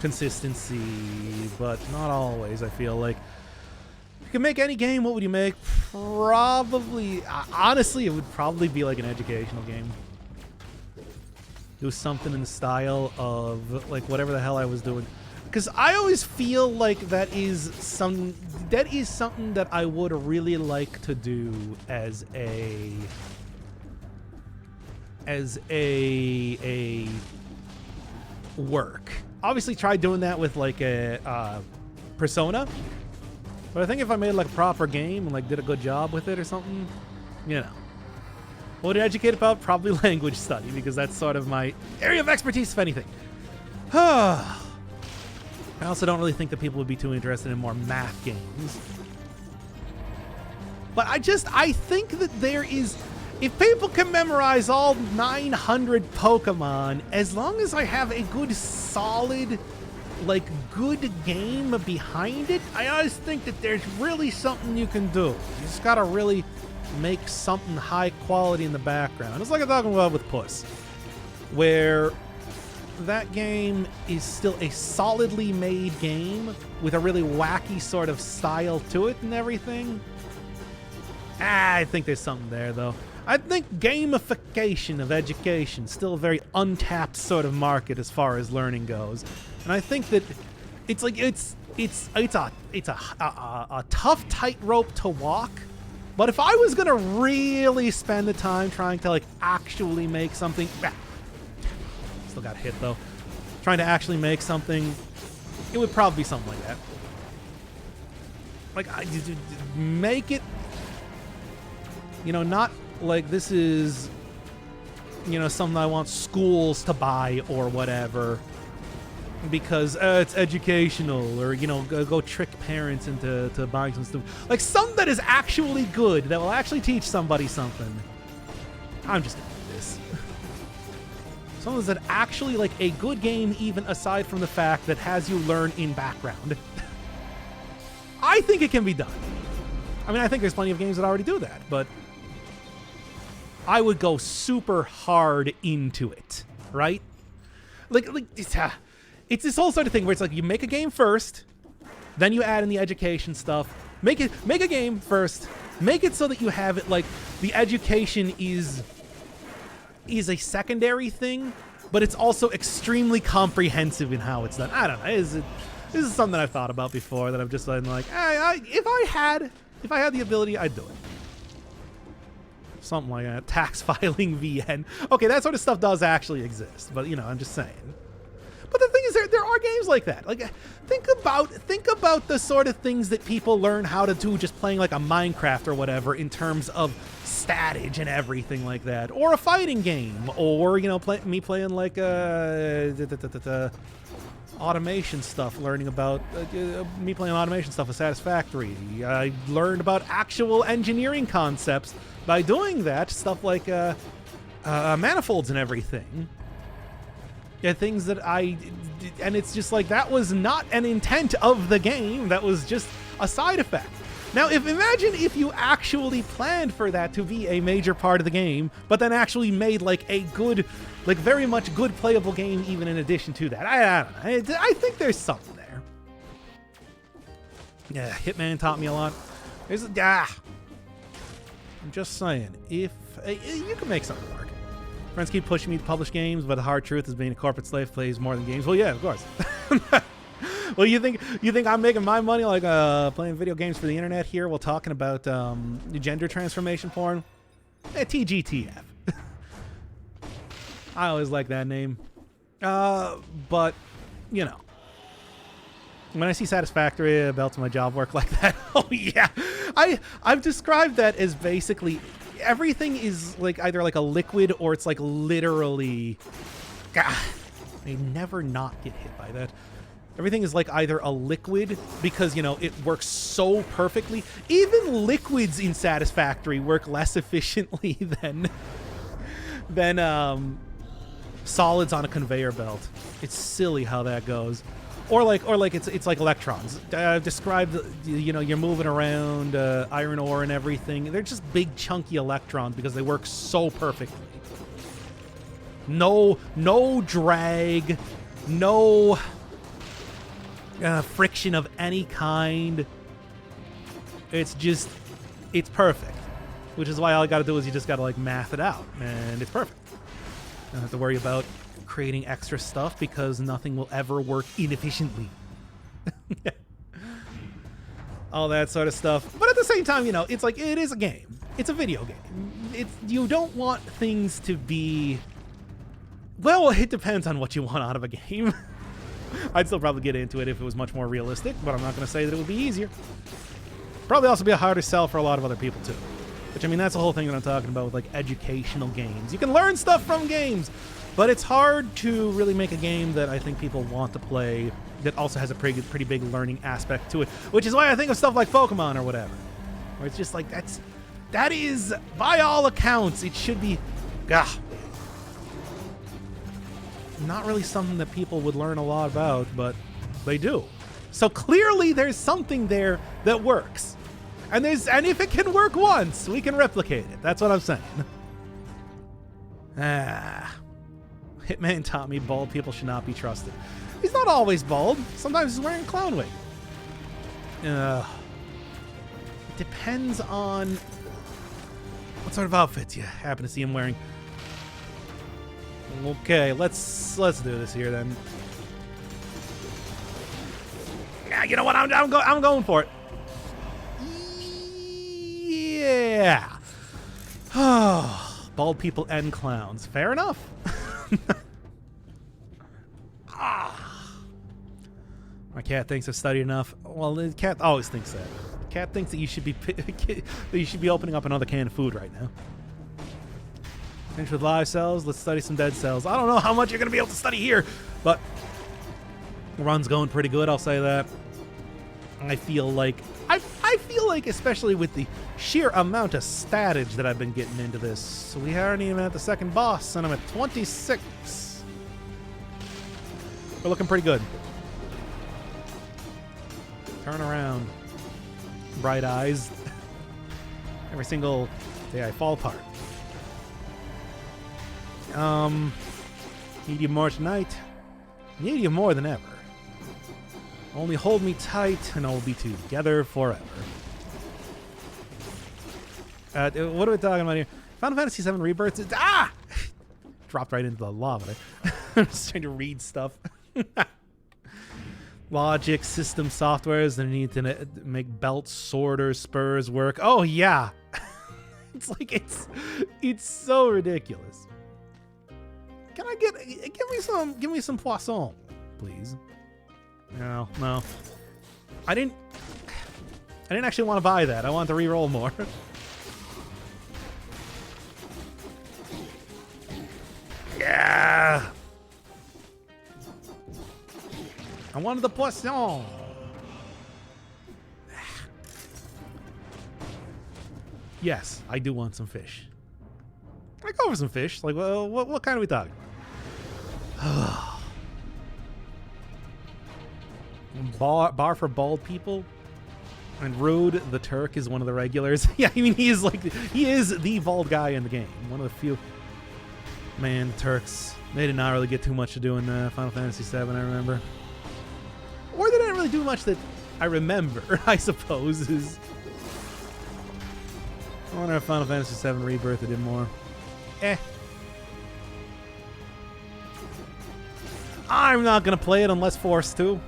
consistency, but not always, I feel like. If you could make any game, what would you make? Probably, honestly, it would probably be like an educational game. Do something in the style of, like, whatever the hell I was doing. Because I always feel like that is something that I would really like to do as a work. Obviously tried doing that with like a Persona, but I think if I made like a proper game and like did a good job with it or something, you know, what to educate about? Probably language study, because that's sort of my area of expertise, if anything. I also don't really think that people would be too interested in more math games. But I think that there is, if people can memorize all 900 Pokemon, as long as I have a good, solid, like, good game behind it, I always think that there's really something you can do. You just gotta really make something high quality in the background. It's like I'm talking about with Puss, where that game is still a solidly made game with a really wacky sort of style to it and everything. I think there's something there, though. I think gamification of education still a very untapped sort of market as far as learning goes, and I think that it's like it's a tough tightrope to walk. But if I was gonna really spend the time trying to like actually make something, still got hit though, trying to actually make something, it would probably be something like that. Like make it, you know, not like this is, you know, something I want schools to buy or whatever because it's educational, or, you know, go trick parents into buying some stuff. Like something that is actually good, that will actually teach somebody something. I'm just gonna do this. Something that's actually like a good game, even aside from the fact that has you learn in background. I think it can be done. I mean, I think there's plenty of games that already do that, but I would go super hard into it, right? Like it's this whole sort of thing where it's like you make a game first, then you add in the education stuff. Make a game first, make it so that you have it like the education is a secondary thing, but it's also extremely comprehensive in how it's done. I don't know. This is something that I've thought about before that I've just been like, if I had the ability, I'd do it. Something like a tax filing VN. Okay, that sort of stuff does actually exist, but you know, I'm just saying. But the thing is, there are games like that. Like, think about the sort of things that people learn how to do just playing like a Minecraft or whatever in terms of statage and everything like that, or a fighting game, or, you know, me playing like automation stuff, learning about me playing automation stuff with Satisfactory. I learned about actual engineering concepts by doing that, stuff like manifolds and everything. Yeah, things that and it's just like, that was not an intent of the game, that was just a side effect. Now, imagine if you actually planned for that to be a major part of the game, but then actually made like a good, like very much good playable game even in addition to that. I don't know. I think there's something there. Yeah, Hitman taught me a lot. I'm just saying, if you can make something work. Friends keep pushing me to publish games, but the hard truth is being a corporate slave plays more than games. Well, yeah, of course. Well, you think I'm making my money like playing video games for the internet here while talking about gender transformation porn? TGTF. I always like that name. But, you know, when I see Satisfactory belts my job work like that, oh yeah. I've described that as basically everything is like either like a liquid or it's like literally They never not get hit by that. Everything is like either a liquid because, you know, it works so perfectly. Even liquids in Satisfactory work less efficiently than solids on a conveyor belt. It's silly how that goes. Or like it's like electrons. I've described, you know, you're moving around iron ore and everything. They're just big chunky electrons because they work so perfectly. No drag, no friction of any kind. It's perfect. Which is why all you gotta do is you just gotta like math it out, and it's perfect. You don't have to worry about creating extra stuff because nothing will ever work inefficiently. All that sort of stuff. But at the same time, you know, it's like, it is a game. It's a video game. You don't want things to be... Well, it depends on what you want out of a game. I'd still probably get into it if it was much more realistic, but I'm not going to say that it would be easier. Probably also be a harder sell for a lot of other people, too. Which, I mean, that's the whole thing that I'm talking about with, like, educational games. You can learn stuff from games, but it's hard to really make a game that I think people want to play that also has a pretty big learning aspect to it, which is why I think of stuff like Pokemon or whatever, where it's just like, that is, by all accounts, it should be, not really something that people would learn a lot about, but they do. So clearly there's something there that works. And if it can work once, we can replicate it. That's what I'm saying. Hitman taught me bald people should not be trusted. He's not always bald. Sometimes he's wearing a clown wig. It depends on what sort of outfits you happen to see him wearing. Okay, let's do this here then. Yeah, you know what? I'm going for it. Yeah. Bald people and clowns. Fair enough. My cat thinks I've studied enough. Well, the cat always thinks that. The cat thinks that you should be opening up another can of food right now. Finish with live cells. Let's study some dead cells. I don't know how much you're gonna be able to study here, but the run's going pretty good. I'll say that. I feel like, especially with the sheer amount of statage that I've been getting into this, we aren't even at the second boss, and I'm at 26. We're looking pretty good. Turn around. Bright eyes. Every single day I fall apart. Need you more tonight. Need you more than ever. Only hold me tight, and I'll be together forever. What are we talking about here? Final Fantasy VII Rebirth. Dropped right into the lava. I'm just trying to read stuff. Logic, system softwares that need to make belts, sorters, spurs work. Oh yeah, it's like it's so ridiculous. Can I give me some poisson, please? No. I didn't actually want to buy that. I wanted to re-roll more. Yeah. I wanted the poisson. Yes, I do want some fish. I go for some fish. Like, well, what kind are we talking? Bar for bald people. And Rude, the Turk, is one of the regulars. Yeah, I mean, he is the bald guy in the game. One of the few. Man, Turks, they did not really get too much to do in Final Fantasy VII, I remember. Or they didn't really do much that I remember, I suppose. I wonder if Final Fantasy VII Rebirth did more. I'm not going to play it unless forced to.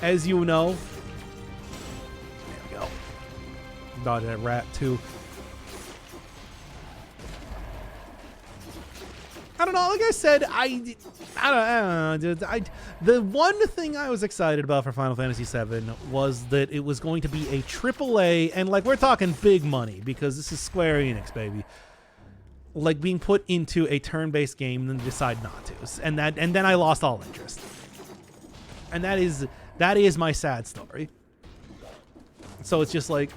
As you know. There we go. Dodge that rat, too. I don't know. Like I said, I don't know, dude. The one thing I was excited about for Final Fantasy VII was that it was going to be a AAA, and like we're talking big money because this is Square Enix, baby. like being put into a turn-based game and then decide not to, and then I lost all interest. And that is my sad story. So it's just like,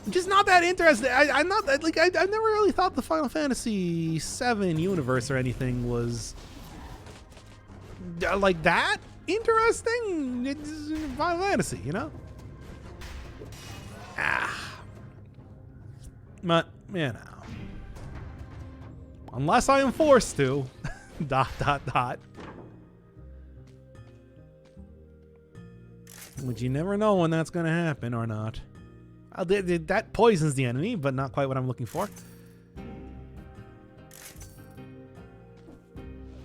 I'm just not that interested. I'm not that, like, I never really thought the Final Fantasy VII universe or anything was like that interesting. It's Final Fantasy, you know? But, you know. Unless I am forced to. ... Which you never know when that's going to happen or not. That poisons the enemy, but not quite what I'm looking for.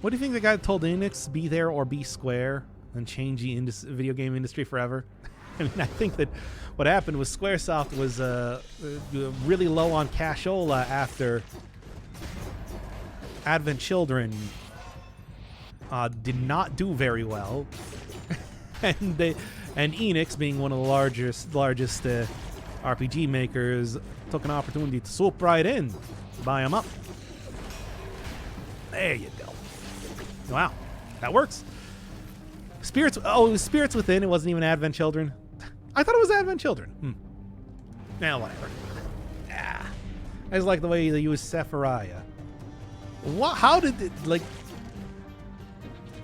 What do you think the guy told Enix, be there or be square, and change the video game industry forever? I mean, I think that what happened was Squaresoft was really low on cashola after Advent Children did not do very well. And Enix, being one of the largest RPG makers, took an opportunity to swoop right in, buy them up. There you go. Wow, that works. Spirits. Oh, it was Spirits Within. It wasn't even Advent Children. I thought it was Advent Children. Nah, whatever. Yeah. I just like the way they use Sephiroth. What? How did it, like?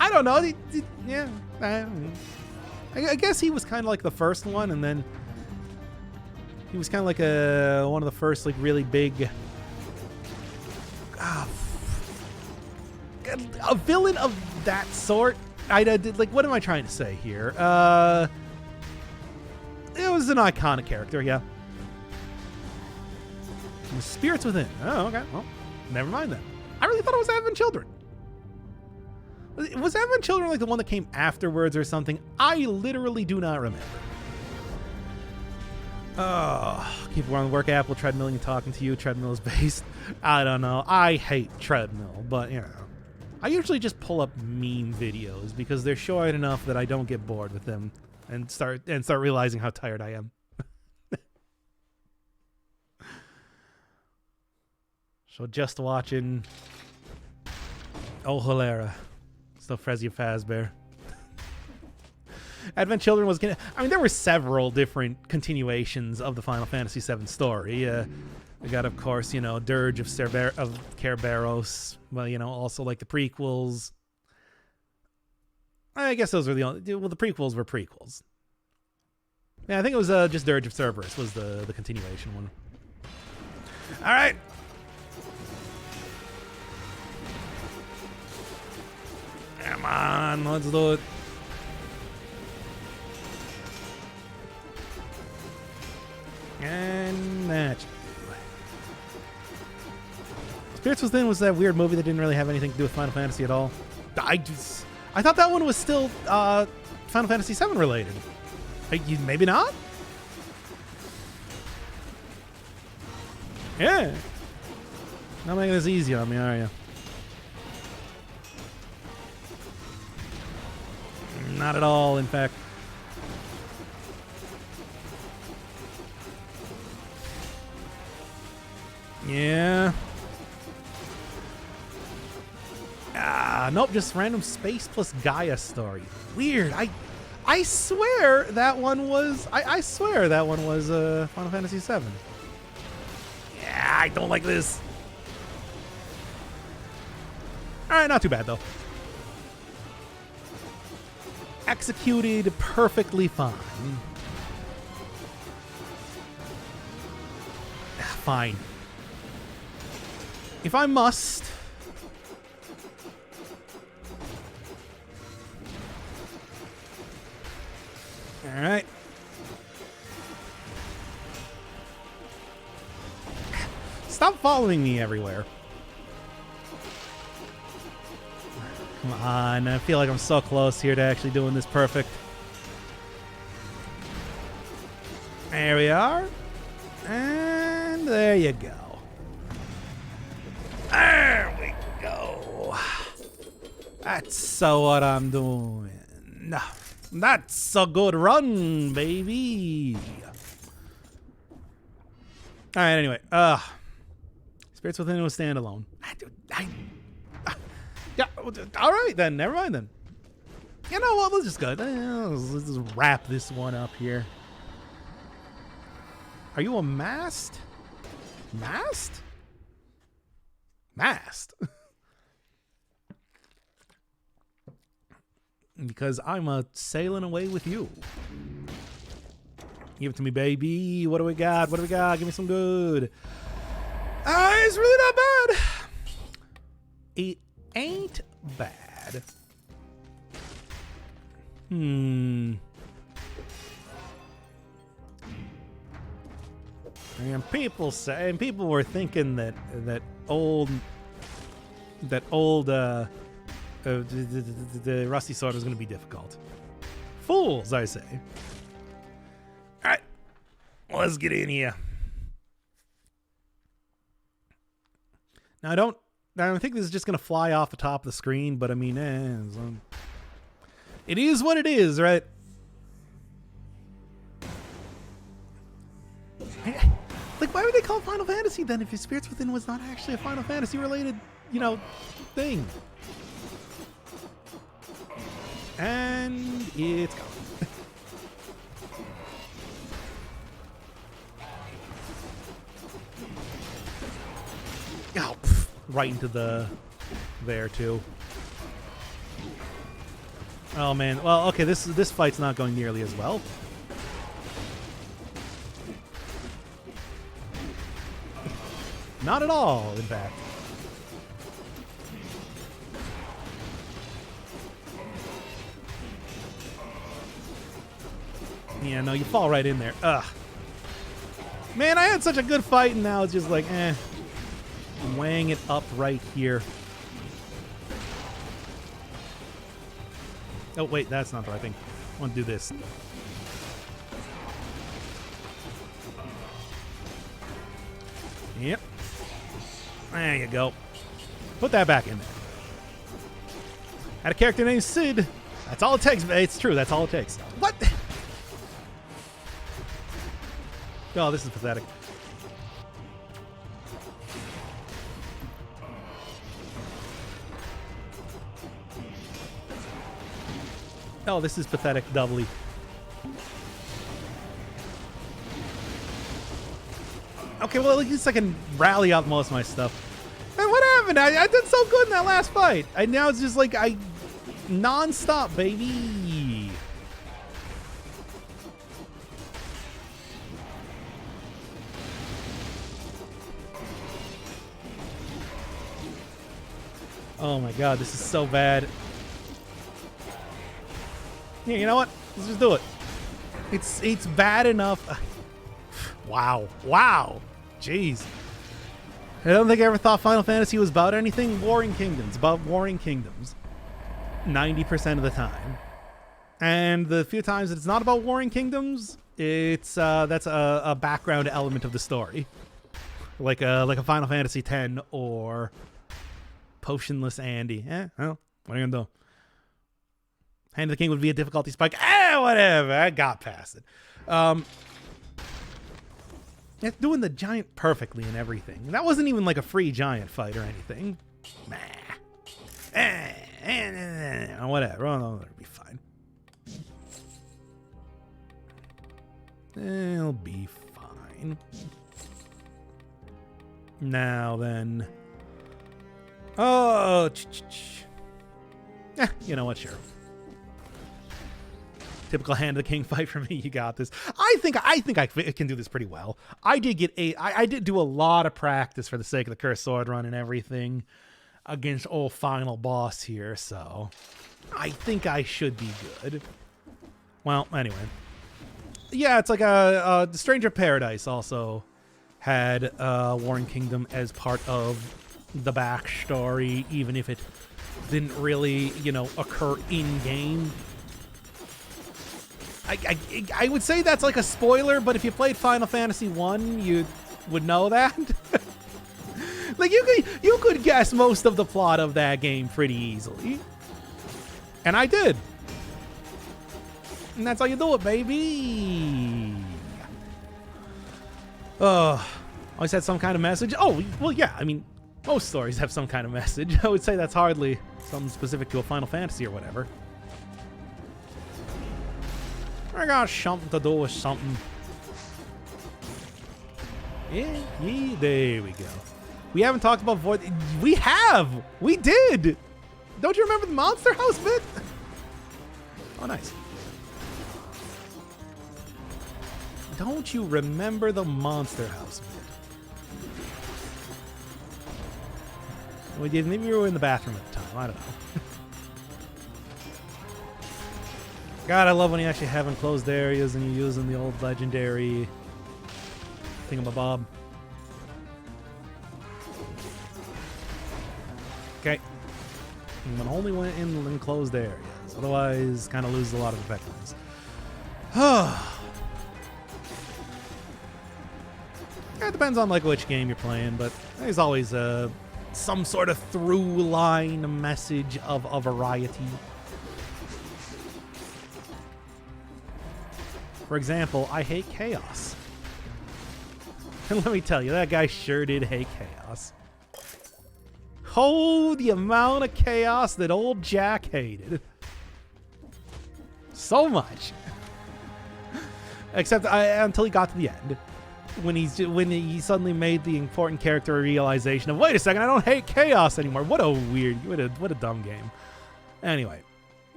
I don't know. Yeah. I guess he was kind of like the first one, and then he was kind of like one of the first like really big a villain of that sort. I did, like, what am I trying to say here? It was an iconic character, yeah. The Spirits Within. Oh, okay. Well, never mind then. I really thought it was Advent Children. Was Advent Children like the one that came afterwards or something? I literally do not remember. Keep on the work app, will treadmill and talking to you. Treadmill is based. I don't know. I hate treadmill, but you know. I usually just pull up meme videos because they're short enough that I don't get bored with them and start realizing how tired I am. So just watching Oh Hilera. Still Frezia Fazbear. Advent Children was gonna. I mean, there were several different continuations of the Final Fantasy VII story. We got, of course, you know, Dirge of Kerberos. Well, you know, also like the prequels. I guess those were the only. Well, the prequels were prequels. Yeah, I think it was just Dirge of Cerberus was the continuation one. All right. Come on, let's do it. And match. Spirits Within was that weird movie that didn't really have anything to do with Final Fantasy at all. I thought that one was still Final Fantasy VII related. Maybe not? Yeah. Not making this easy on me, are you? Not at all, in fact. Yeah. Nope, just random space plus Gaia story. Weird. I swear that one was I swear that one was Final Fantasy VII. Yeah, I don't like this. Alright, not too bad though. Executed perfectly fine. Fine. If I must. All right. Stop following me everywhere. Come on, I feel like I'm so close here to actually doing this perfect. There we are. And there you go. There we go. That's so what I'm doing. That's a good run, baby. All right, anyway. Spirits Within was standalone. Yeah, all right then. Never mind then. You know what? Let's just go. Let's just wrap this one up here. Are you a mast? Mast? Mast. Because I'm a sailing away with you. Give it to me, baby. What do we got? What do we got? Give me some good. It's really not bad. It ain't bad. And people say, and people were thinking that the Rusty Sword was going to be difficult. Fools, I say. All right, let's get in here. Now I don't think this is just going to fly off the top of the screen, but I mean, it is what it is, right? Like, why would they call it Final Fantasy then if Spirits Within was not actually a Final Fantasy related, thing? And it's gone. Oh, right into there too. Oh man. Well, okay, this fight's not going nearly as well. Not at all, in fact. Yeah, no, you fall right in there. Ugh. Man, I had such a good fight, and now it's just like, I'm weighing it up right here. Oh, wait, that's not the right thing. I want to do this. Yep. There you go. Put that back in there. Had a character named Sid. That's all it takes. It's true. That's all it takes. What? Oh, this is pathetic. Oh, this is pathetic doubly. Okay, well, at least I can rally up most of my stuff. Man, what happened? I did so good in that last fight. Now it's just like non-stop, baby. Oh my god, this is so bad. Yeah, you know what? Let's just do it. It's bad enough. Wow. Jeez. I don't think I ever thought Final Fantasy was about anything. Warring Kingdoms. About Warring Kingdoms. 90% of the time. And the few times that it's not about Warring Kingdoms, it's that's a background element of the story. Like a Final Fantasy X or Potionless Andy. Well, what are you gonna do? Hand of the King would be a difficulty spike. Whatever. I got past it. It's doing the giant perfectly and everything. That wasn't even like a free giant fight or anything. Whatever. It'll be fine. It'll be fine. Now then. Oh, you know what? Sure. Typical Hand of the King fight for me. You got this. I think I can do this pretty well. I did do a lot of practice for the sake of the Cursed Sword run and everything against old final boss here, so I think I should be good. Well, anyway. Yeah, it's like the Stranger of Paradise also had Warring Kingdom as part of the backstory, even if it didn't really, occur in-game. I would say that's like a spoiler, but if you played Final Fantasy 1, you would know that. Like you could guess most of the plot of that game pretty easily. And I did. And that's how you do it, baby. Always had some kind of message. Oh, well, yeah. I mean, most stories have some kind of message. I would say that's hardly something specific to a Final Fantasy or whatever. I got something to do with something. Yeah, there we go. We haven't talked about Void. We have! We did! Don't you remember the Monster House bit? Oh, nice. Don't you remember the Monster House bit? We did. Maybe we were in the bathroom at the time. I don't know. God, I love when you actually have enclosed areas and you're using the old legendary thingamabob. Okay. But only went in enclosed areas. Otherwise, kind of loses a lot of effectiveness. It depends on like which game you're playing, but there's always some sort of through line message of a variety. For example, I hate chaos. And let me tell you, that guy sure did hate chaos. Oh, the amount of chaos that old Jack hated. So much. Except until he got to the end. When he suddenly made the important character realization of, wait a second, I don't hate chaos anymore. What a weird, what a dumb game. Anyway.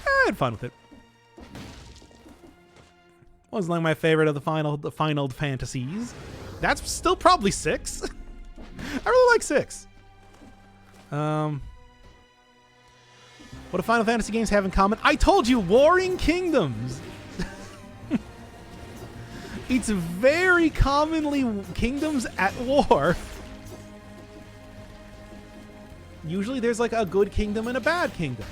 I had fun with it. Wasn't like my favorite of the Final Fantasies. That's still probably 6. I really like 6. What do Final Fantasy games have in common? I told you, Warring Kingdoms. It's very commonly kingdoms at war. Usually there's like a good kingdom and a bad kingdom.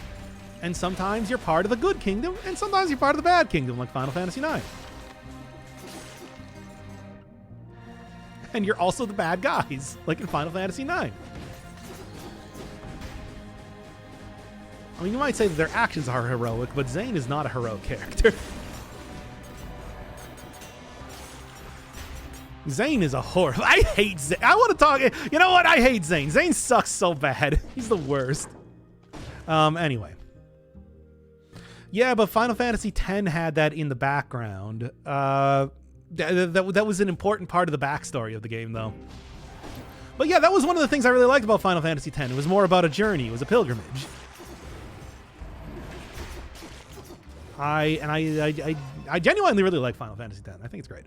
And sometimes you're part of the good kingdom, and sometimes you're part of the bad kingdom, like Final Fantasy IX. And you're also the bad guys, like in Final Fantasy IX. I mean, you might say that their actions are heroic, but Zane is not a heroic character. Zane is a horrible... I hate Zane. I want to talk... You know what? I hate Zane. Zane sucks so bad. He's the worst. Anyway. Yeah, but Final Fantasy X had that in the background. That was an important part of the backstory of the game, though. But yeah, that was one of the things I really liked about Final Fantasy X. It was more about a journey. It was a pilgrimage. I genuinely really like Final Fantasy X. I think it's great.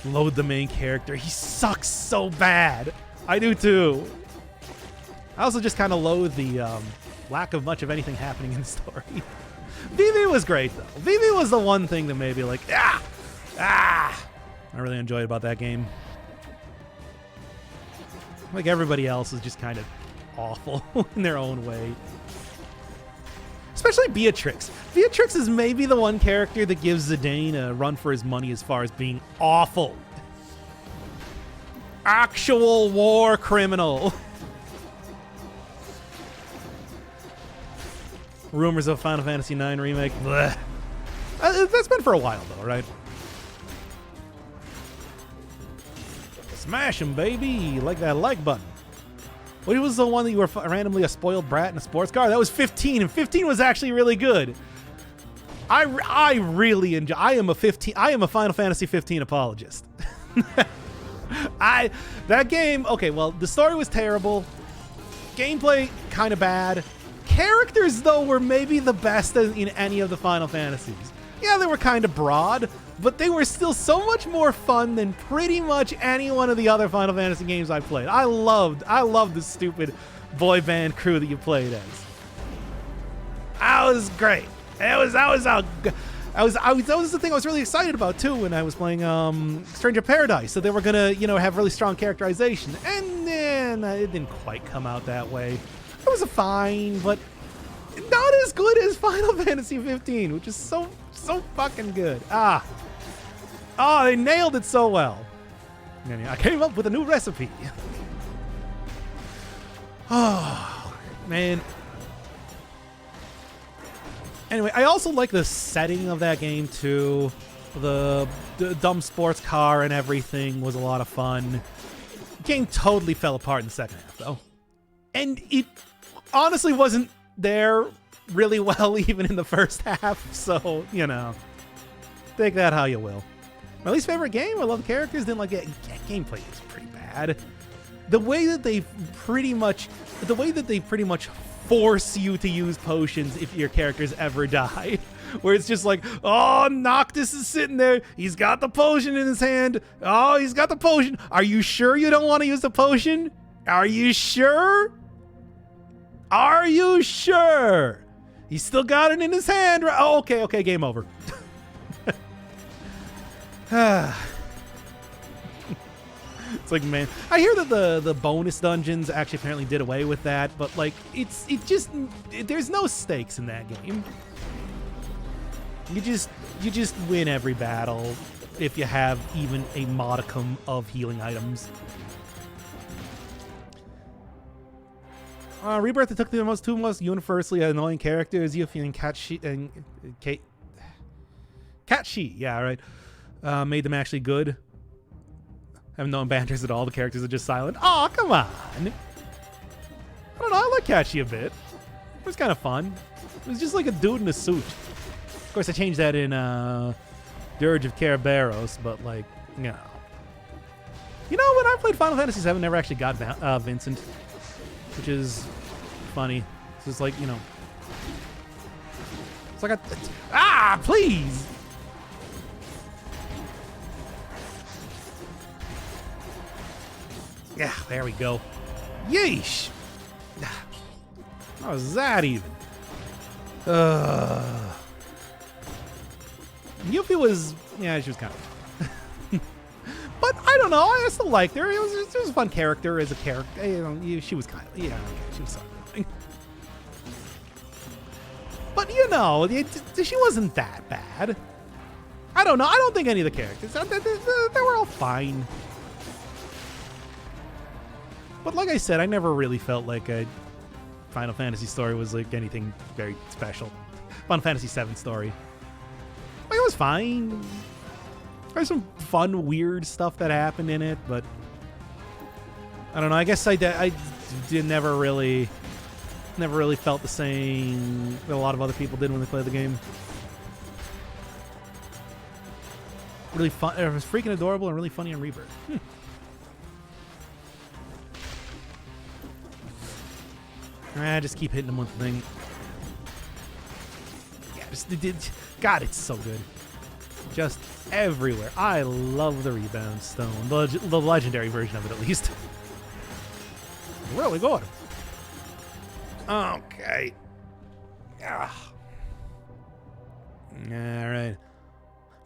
Load the main character. He sucks so bad. I do too. I also just kind of loathe the lack of much of anything happening in the story. Vivi was great though. Vivi was the one thing that made me like, I really enjoyed about that game. Like everybody else is just kind of awful in their own way. Especially Beatrix. Beatrix is maybe the one character that gives Zidane a run for his money as far as being awful. Actual war criminal. Rumors of Final Fantasy IX remake. Blech. That's been for a while though, right? Smash him, baby. Like that like button. What was the one that you were randomly a spoiled brat in a sports car? That was 15, and 15 was actually really good. I really enjoy. I am a Final Fantasy 15 apologist. That game. Okay, well, the story was terrible. Gameplay kind of bad. Characters though were maybe the best in any of the Final Fantasies. Yeah, they were kind of broad, but they were still so much more fun than pretty much any one of the other Final Fantasy games I played. I loved the stupid boy band crew that you played as. That was great. That was the thing I was really excited about too when I was playing Stranger Paradise. So they were gonna, have really strong characterization, and then it didn't quite come out that way. It was fine, but not as good as Final Fantasy 15, which is so fucking good. They nailed it so well. And I came up with a new recipe. Oh, man. Anyway, I also like the setting of that game too. The dumb sports car and everything was a lot of fun. Game totally fell apart in the second half, though. And it honestly wasn't there really well even in the first half, so, you know, take that how you will. My least favorite game, I love the characters, didn't like it. Gameplay is pretty bad. The way that they pretty much force you to use potions if your characters ever die. Where it's just like, oh, Noctis is sitting there. He's got the potion in his hand. Oh, he's got the potion. Are you sure you don't want to use the potion? Are you sure? Are you sure? He's still got it in his hand. Oh, okay, game over. It's like, man, I hear that the bonus dungeons actually apparently did away with that, but like, there's no stakes in that game. You just win every battle if you have even a modicum of healing items. Rebirth took the two most universally annoying characters, Yuffie and Catshi, yeah, right. Made them actually good. Haven't known banters at all. The characters are just silent. Aw, come on. I don't know. I like Catshi a bit. It was kind of fun. It was just like a dude in a suit. Of course, I changed that in Dirge of Kerberos, but like, you know. You know, when I played Final Fantasy VII, I never actually got Vincent, which is funny. It's just like, you know. It's like please! Yeah, there we go. Yeesh! How was that even? Yuffie was, yeah, she was kind of. But I don't know. I still liked her. It was a fun character as a character. You know, she was kind of, yeah, she was something. But you know, she wasn't that bad. I don't know. I don't think any of the characters, they were all fine. But like I said, I never really felt like a Final Fantasy story was like anything very special. Final Fantasy VII story. Like, it was fine. There's some fun, weird stuff that happened in it, but I don't know. I guess I did never really felt the same that a lot of other people did when they played the game. Really fun. It was freaking adorable and really funny in Rebirth. Just keep hitting them with the thing. Yeah, God, it's so good. Just everywhere. I love the rebound stone. The legendary version of it, at least. Really good. Okay. Ah. All right.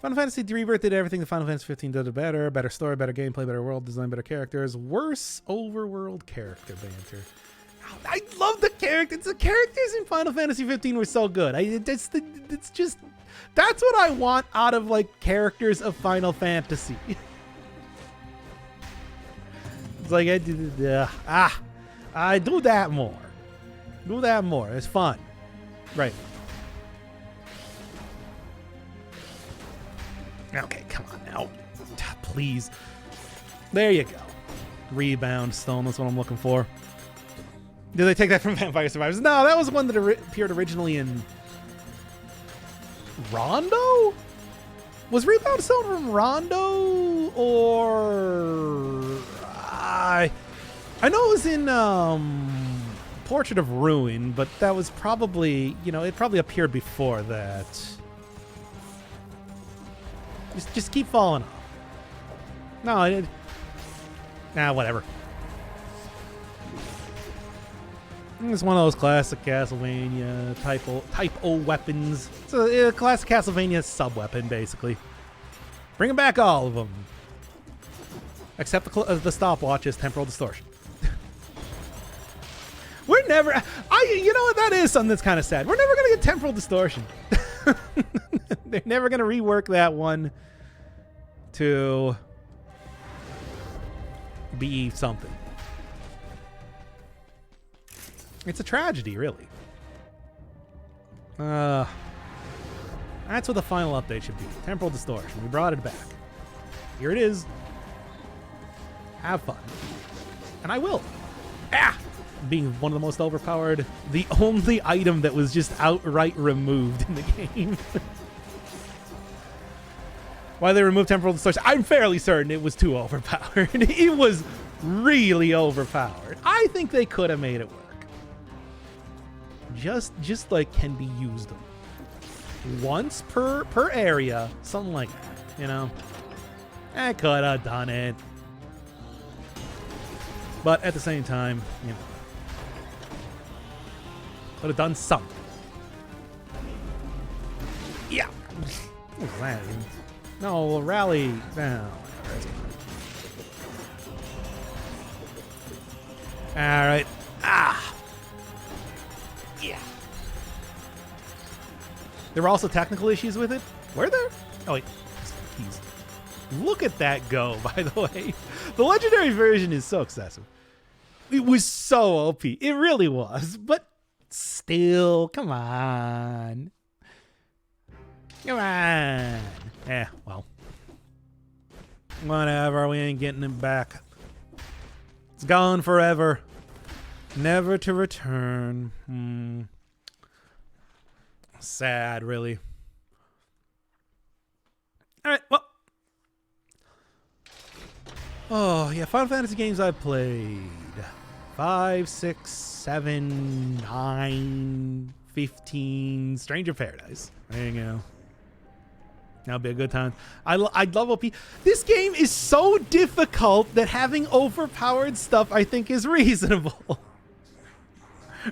Final Fantasy Rebirth did everything the Final Fantasy 15 did better. Better story, better gameplay, better world design, better characters. Worse overworld character banter. I love the characters. The characters in Final Fantasy 15 were so good. It's just, that's what I want out of like characters of Final Fantasy. It's like I do that more. Do that more. It's fun. Right. Okay, come on now. Please. There you go. Rebound stone. That's what I'm looking for. Did they take that from Vampire Survivors? No, that was one that appeared originally in Rondo? Was Rebound Stone from Rondo? Or I know it was in Portrait of Ruin, but that was probably, you know, it probably appeared before that. Just keep falling off. No, whatever. It's one of those classic Castlevania type O weapons. It's a classic Castlevania sub-weapon, basically. Bringing back all of them. Except the stopwatch is Temporal Distortion. We're never... you know what? That is something that's kind of sad. We're never going to get Temporal Distortion. They're never going to rework that one to be something. It's a tragedy, really. That's what the final update should be. Temporal Distortion. We brought it back. Here it is. Have fun. And I will. Ah! Being one of the most overpowered. The only item that was just outright removed in the game. Why they removed Temporal Distortion? I'm fairly certain it was too overpowered. It was really overpowered. I think they could have made it work. Just like can be used once per area, something like that, you know? I could have done it. But at the same time, you know, could have done something. Yeah. What was that? No, rally. No. All right. Ah. Yeah. There were also technical issues with it. Were there? Oh wait. Keys. Look at that go, by the way. The legendary version is so excessive. It was so OP. It really was. But still, come on. Come on. Eh, well. Whatever, we ain't getting it back. It's gone forever. Never to return. Sad, really. Alright, well. Oh, yeah, Final Fantasy games I've played. 5, 6, 7, 9, 15. Stranger of Paradise. There you go. That'll be a good time. I love OP. This game is so difficult that having overpowered stuff I think is reasonable.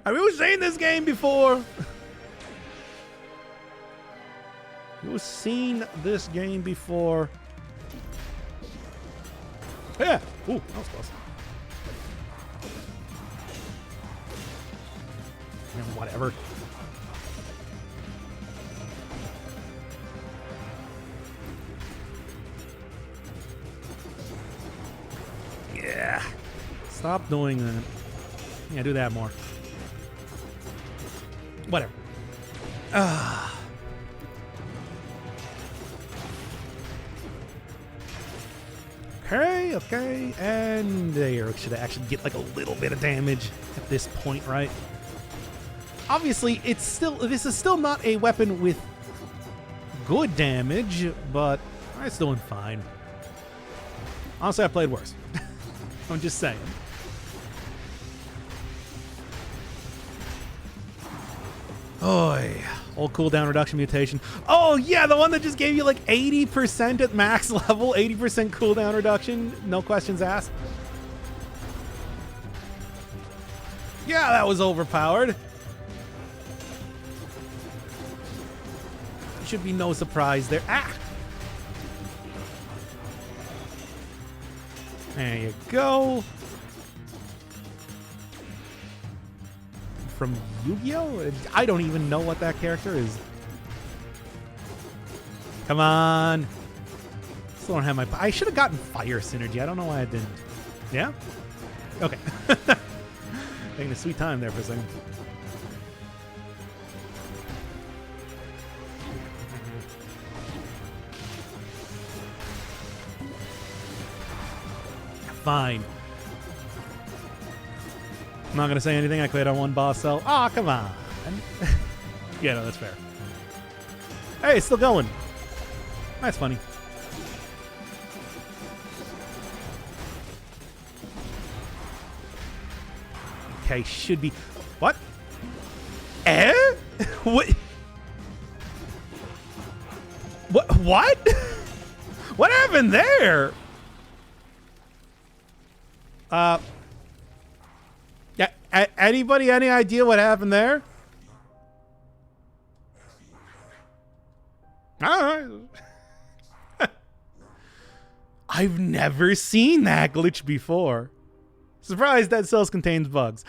Have you seen this game before? You've seen this game before. Yeah. Ooh, that was close. Whatever. Yeah. Stop doing that. Yeah, do that more. Whatever. Okay. And there. Should I actually get like a little bit of damage at this point, right? Obviously, this is still not a weapon with good damage, but it's doing fine. Honestly, I played worse. I'm just saying. Oh, old cooldown reduction mutation. Oh, yeah, the one that just gave you like 80% at max level, 80% cooldown reduction, no questions asked. Yeah, that was overpowered. Should be no surprise there. Ah! There you go. From Yu-Gi-Oh? I don't even know what that character is. Come on. Still don't have my... I should have gotten fire synergy. I don't know why I didn't. Yeah? Okay. Taking a sweet time there for a second. Fine. I'm not going to say anything. I cleared on one boss cell. Aw, come on. Yeah, no, that's fair. Hey, it's still going. That's funny. Okay, should be... What? Eh? What? What? What happened there? Yeah. Anybody, any idea what happened there? All right. I've never seen that glitch before. Surprised that Cells contains bugs.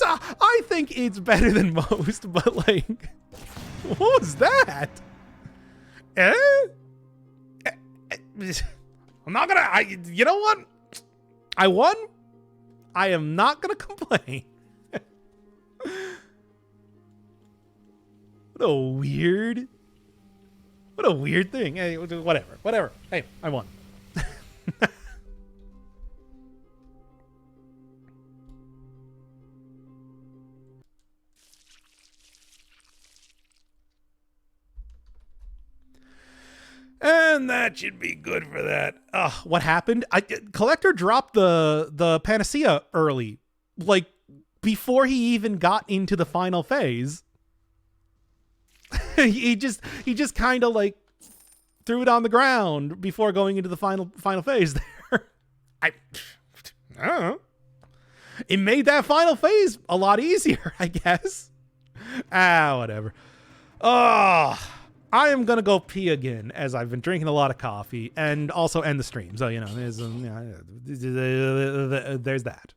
I think it's better than most, but like, what was that? I'm not gonna. You know what? I won. I am not gonna complain. What a weird What a weird thing. Hey, whatever. Hey, I won. And that should be good for that. What happened? Collector dropped the Panacea early, like before he even got into the final phase. he just kind of like threw it on the ground before going into the final phase there. I don't know. It made that final phase a lot easier, I guess. Whatever. I am going to go pee again, as I've been drinking a lot of coffee, and also end the stream. So, there's that.